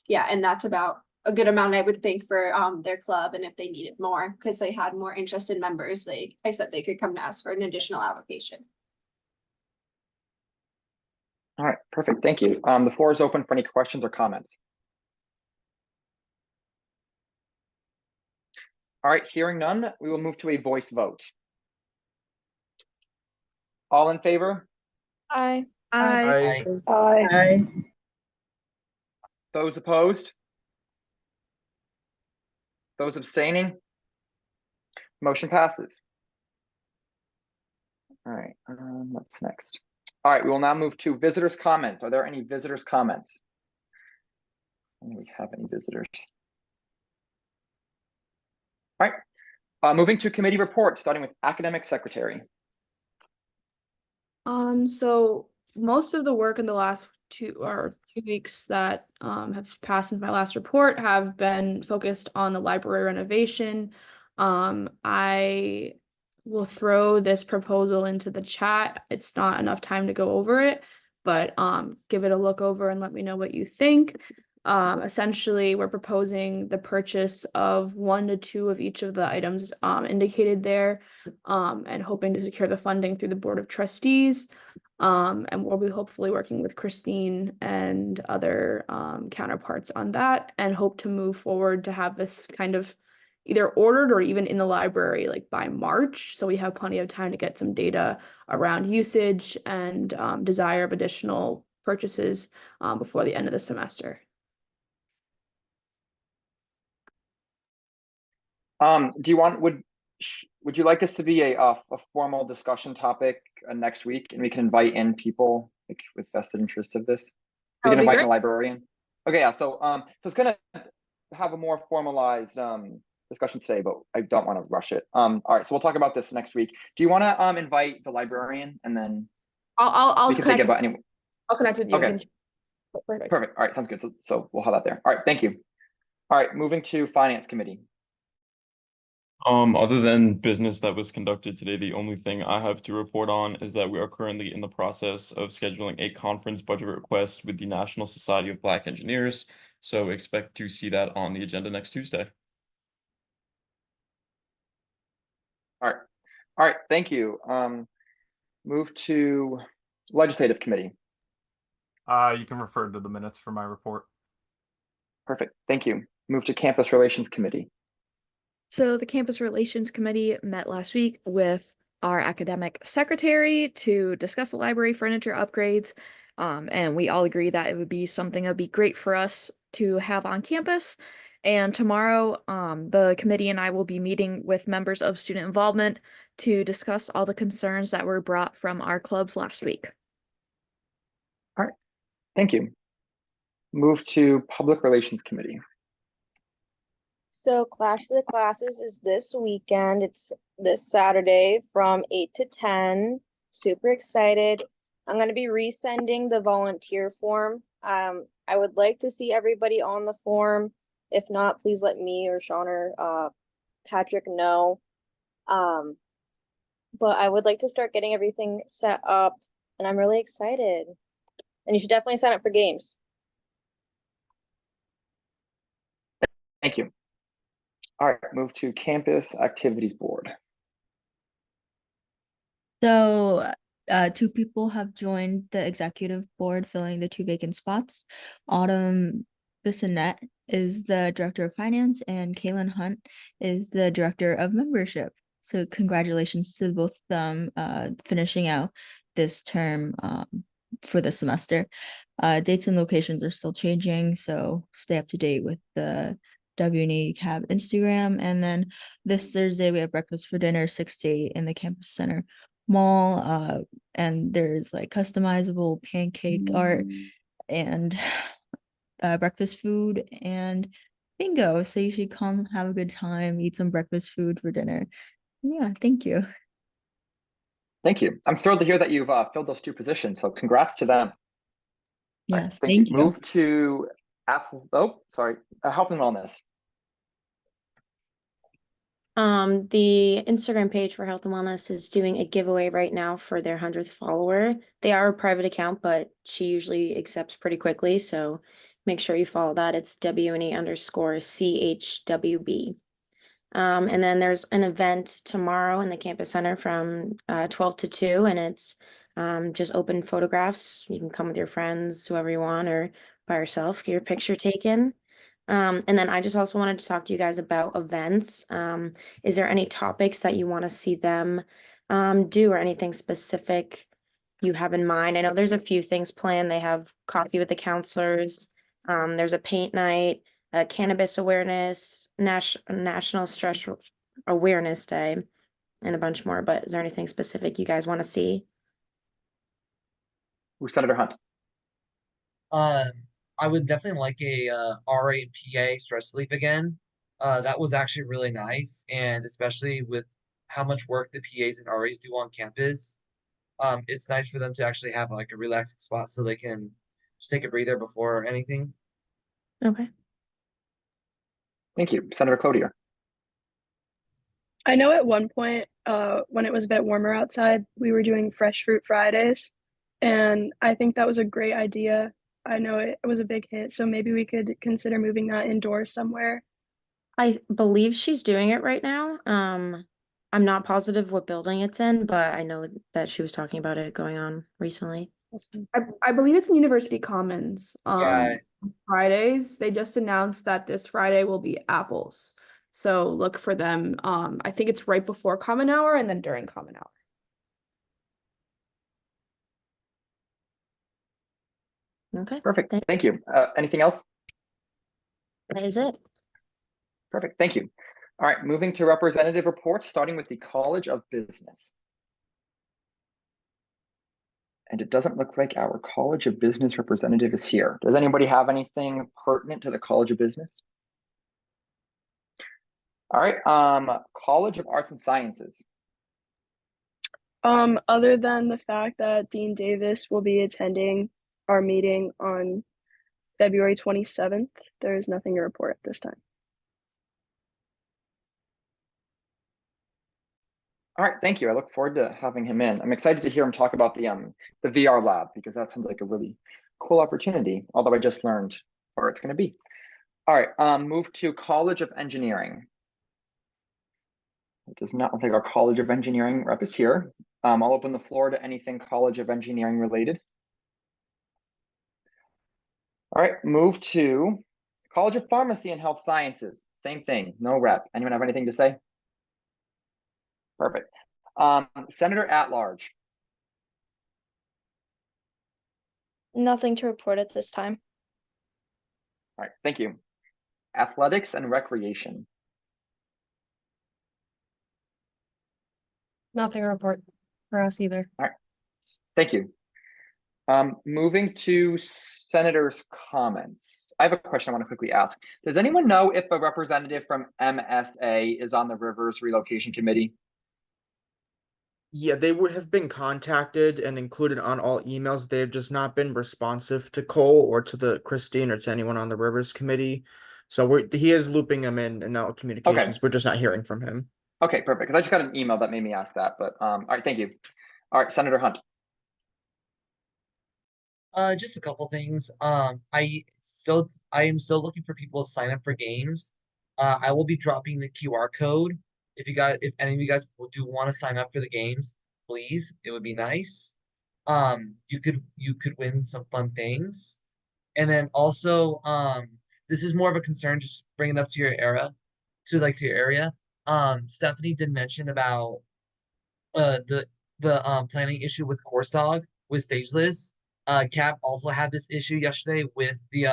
Yeah, and that's about a good amount, I would think, for their club. And if they needed more, because they had more interested members, I said they could come to us for an additional allocation.
All right, perfect. Thank you. The floor is open for any questions or comments. All right, hearing none, we will move to a voice vote. All in favor?
Aye.
Aye.
Aye.
Those opposed? Those abstaining? Motion passes. All right, what's next? All right, we will now move to visitors' comments. Are there any visitors' comments? Do we have any visitors? All right, moving to committee reports, starting with academic secretary.
So most of the work in the last 2 weeks that have passed since my last report have been focused on the library renovation. I will throw this proposal into the chat. It's not enough time to go over it, but give it a look over and let me know what you think. Essentially, we're proposing the purchase of 1 to 2 of each of the items indicated there, and hoping to secure the funding through the Board of Trustees. And we'll be hopefully working with Christine and other counterparts on that, and hope to move forward to have this kind of either ordered or even in the library like by March. So we have plenty of time to get some data around usage and desire of additional purchases before the end of the semester.
Do you want, would you like this to be a formal discussion topic next week, and we can invite in people like with vested interest of this? We
That
can
would be
invite in
great.
a librarian. Okay, yeah. So so it's gonna have a more formalized discussion today, but I don't want to rush it. All right, so we'll talk about this next week. Do you want to invite the librarian, and then
I'll
we can think
connect.
about any?
I'll connect with you.
Okay.
Perfect.
Perfect. All right, sounds good. So we'll have that there. All right, thank you. All right, moving to Finance Committee.
Other than business that was conducted today, the only thing I have to report on is that we are currently in the process of scheduling a conference budget request with the National Society of Black Engineers. So expect to see that on the agenda next Tuesday.
All right, thank you. Move to Legislative Committee.
You can refer to the minutes for my report.
Perfect, thank you. Move to Campus Relations Committee.
So the Campus Relations Committee met last week with our academic secretary to discuss the library furniture upgrades. And we all agree that it would be something that would be great for us to have on campus. And tomorrow, the committee and I will be meeting with members of student involvement to discuss all the concerns that were brought from our clubs last week.
All right, thank you. Move to Public Relations Committee.
So Clash of the Classes is this weekend. It's this Saturday from 8 to 10. Super excited. I'm going to be resending the volunteer form. I would like to see everybody on the form. If not, please let me or Sean or Patrick know. But I would like to start getting everything set up, and I'm really excited. And you should definitely sign up for games.
Thank you. All right, move to Campus Activities Board.
So, two people have joined the executive board, filling the 2 vacant spots. Autumn Bissonette is the director of finance, and Kaylin Hunt is the director of membership. So, congratulations to both of them finishing out this term for the semester. Dates and locations are still changing, so stay up to date with the W&E Cab Instagram. And then this Thursday we have breakfast for dinner 6 to 8 in the campus center mall, and there's like customizable pancake art and breakfast food and bingo, so you should come have a good time, eat some breakfast food for dinner. Yeah, thank you.
Thank you. I'm thrilled to hear that you've filled those 2 positions, so congrats to them.
Yes,
right, thank you. Move to Health and Wellness.
The Instagram page for Health and Wellness is doing a giveaway right now for their 100th follower. They are a private account, but she usually accepts pretty quickly, so make sure you follow that. It's WNE_CHWB. And then there's an event tomorrow in the campus center from 12 to 2, and it's just open photographs. You can come with your friends, whoever you want, or by yourself, get your picture taken. And then I just also wanted to talk to you guys about events. Is there any topics that you want to see them do, or anything specific you have in mind? I know there's a few things planned. They have coffee with the counselors. There's a paint night, a cannabis awareness, National Stress Awareness Day, and a bunch more. But is there anything specific you guys want to see?
Senator Hunt.
I would definitely like a RA and PA stress relief again. That was actually really nice, and especially with how much work the PAs and RAs do on campus, it's nice for them to actually have like a relaxing spot so they can just take a breather before anything.
Okay.
Thank you. Senator Cloutier.
I know at one point, when it was a bit warmer outside, we were doing Fresh Fruit Fridays, and I think that was a great idea. I know it was a big hit, so maybe we could consider moving that indoors somewhere.
I believe she's doing it right now. I'm not positive what building it's in, but I know that she was talking about it going on recently.
I believe it's in University Commons.
Yeah.
Fridays. They just announced that this Friday will be apples. So look for them. I think it's right before common hour and then during common hour.
Okay.
Perfect. Thank you. Anything else?
That is it.
Perfect. Thank you. All right, moving to representative reports, starting with the College of Business. And it doesn't look like our College of Business representative is here. Does anybody have anything pertinent to the College of Business? All right, College of Arts and Sciences.
Other than the fact that Dean Davis will be attending our meeting on February 27th, there is nothing to report at this time.
All right, thank you. I look forward to having him in. I'm excited to hear him talk about the VR lab, because that sounds like a really cool opportunity, although I just learned where it's going to be. All right, move to College of Engineering. It does not look like our College of Engineering rep is here. I'll open the floor to anything College of Engineering related. All right, move to College of Pharmacy and Health Sciences. Same thing, no rep. Anyone have anything to say? Perfect. Senator at large.
Nothing to report at this time.
All right, thank you. Athletics and Recreation.
Nothing to report for us either.
All right, thank you. Moving to senators' comments. I have a question I want to quickly ask. Does anyone know if a representative from MSA is on the Rivers Relocation Committee?
Yeah, they would have been contacted and included on all emails. They have just not been responsive to Cole or to the Christine or to anyone on the Rivers Committee. So he is looping them in all communications. We're just not hearing from him.
Okay, perfect. Because I just got an email that made me ask that. But all right, thank you. All right, Senator Hunt.
Just a couple things. I am still looking for people to sign up for games. I will be dropping the QR code. If any of you guys do want to sign up for the games, please, it would be nice. You could win some fun things. And then also, this is more of a concern, just bring it up to your area. Stephanie did mention about the planning issue with Course Dog with Stageless. Cap also had this issue yesterday with the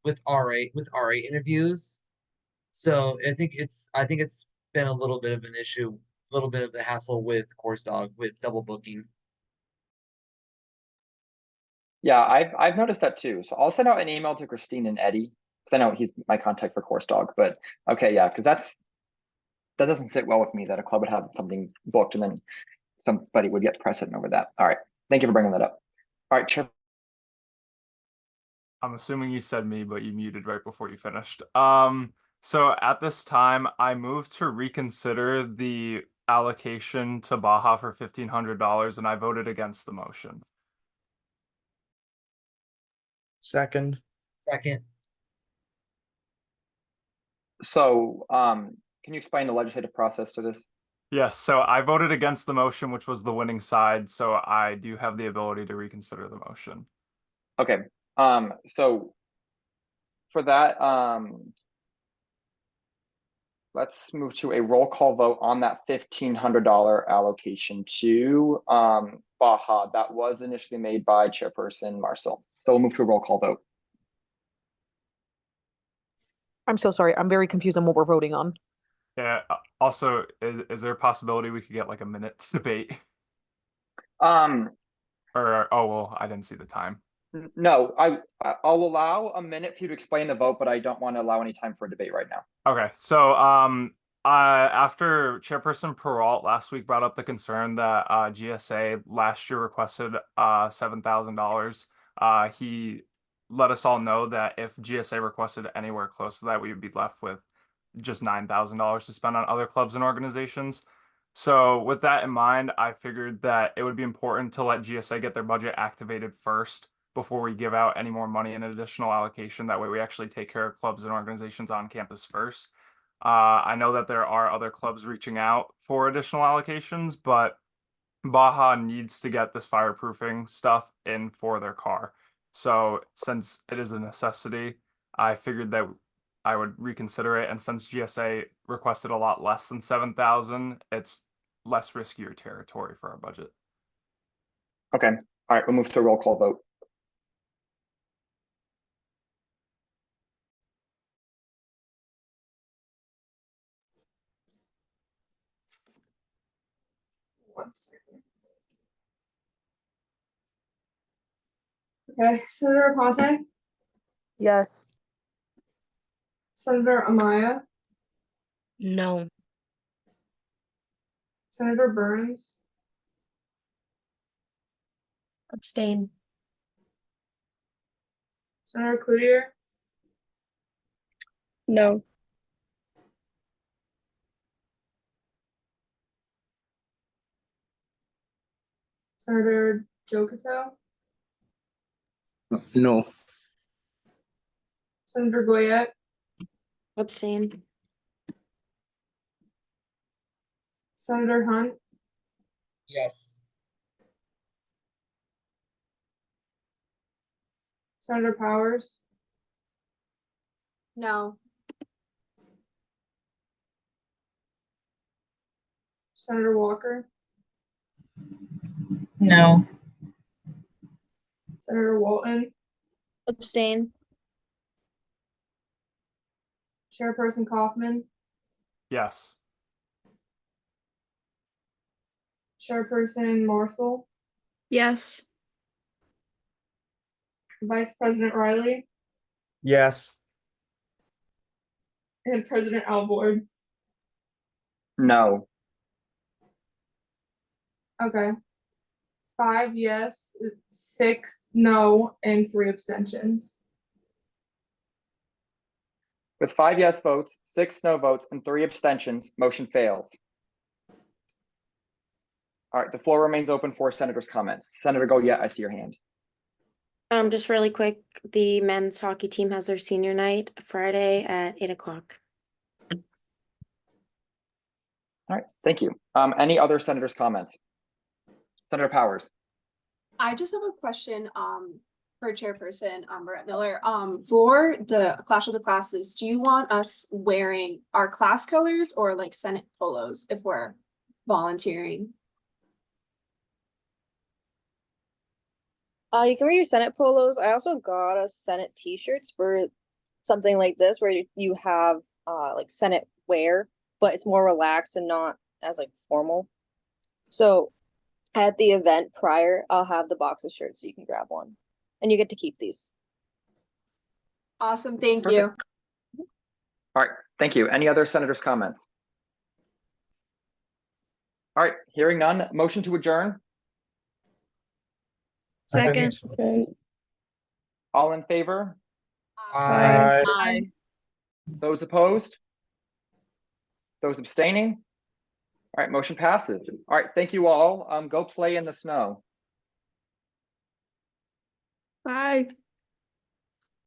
with RA interviews. So I think it's been a little bit of an issue, a little bit of a hassle with Course Dog with double booking.
Yeah, I've noticed that too. So I'll send out an email to Christine and Eddie, because I know he's my contact for Course Dog. But okay, yeah, because that doesn't sit well with me that a club would have something booked and then somebody would get precedent over that. All right, thank you for bringing that up. All right, Chair.
I'm assuming you said me, but you muted right before you finished. So at this time, I move to reconsider the allocation to Baja for $1,500, and I voted against the motion.
Second.
So, can you explain the legislative process to this?
Yes, so I voted against the motion, which was the winning side, so I do have the ability to reconsider the motion.
Okay, so for that, let's move to a roll call vote on that $1,500 allocation to Baja that was initially made by Chairperson Marcel. So we'll move to a roll call vote.
I'm so sorry. I'm very confused on what we're voting on.
Yeah, also, is there a possibility we could get like a minute's debate?
Or,
oh, well, I didn't see the time.
No, I'll allow a minute for you to explain the vote, but I don't want to allow any time for a debate right now.
Okay, so after Chairperson Peralt last week brought up the concern that GSA last year requested $7,000, he let us all know that if GSA requested anywhere close to that, we would be left with just $9,000 to spend on other clubs and organizations. So with that in mind, I figured that it would be important to let GSA get their budget activated first before we give out any more money in an additional allocation. That way we actually take care of clubs and organizations on campus first. I know that there are other clubs reaching out for additional allocations, but Baja needs to get this fireproofing stuff in for their car. So since it is a necessity, I figured that I would reconsider it. And since GSA requested a lot less than 7,000, it's less riskier territory for our budget.
Okay, all right, we'll move to a roll call vote.
One second. Okay, Senator Aponte,
Yes.
Senator Amaya,
No.
Senator Burns,
Abstain.
Senator Cloutier,
No.
Senator Joe Cattell,
No.
Senator Goyette,
Abstain.
Senator Hunt,
Yes.
Senator Powers,
No.
Senator Walker,
No.
Senator Walton,
Abstain.
Chairperson Kaufman,
Yes.
Chairperson Marshall,
Yes.
Vice President Riley,
Yes.
and President Alvord.
No.
Okay. 5 yes, 6 no, and 3 abstentions.
With 5 yes votes, 6 no votes, and 3 abstentions, motion fails. All right, the floor remains open for senators' comments. Senator Goyette, I see your hand.
Just really quick, the men's hockey team has their senior night Friday at 8 o'clock.
All right, thank you. Any other senators' comments? Senator Powers.
I just have a question, for Chairperson, Brett Miller, for the Clash of the Classes, do you want us wearing our class colors or like Senate polos if we're volunteering?
You can wear your Senate polos. I also got us Senate t-shirts for something like this where you have like Senate wear, but it's more relaxed and not as like formal. So at the event prior, I'll have the box of shirts so you can grab one. And you get to keep these.
Awesome, thank you.
All right, thank you. Any other senators' comments? All right, hearing none, motion to adjourn.
Second.
All in favor?
Aye.
Aye.
Those opposed? Those abstaining? All right, motion passes. All right, thank you all. Go play in the snow.
Bye.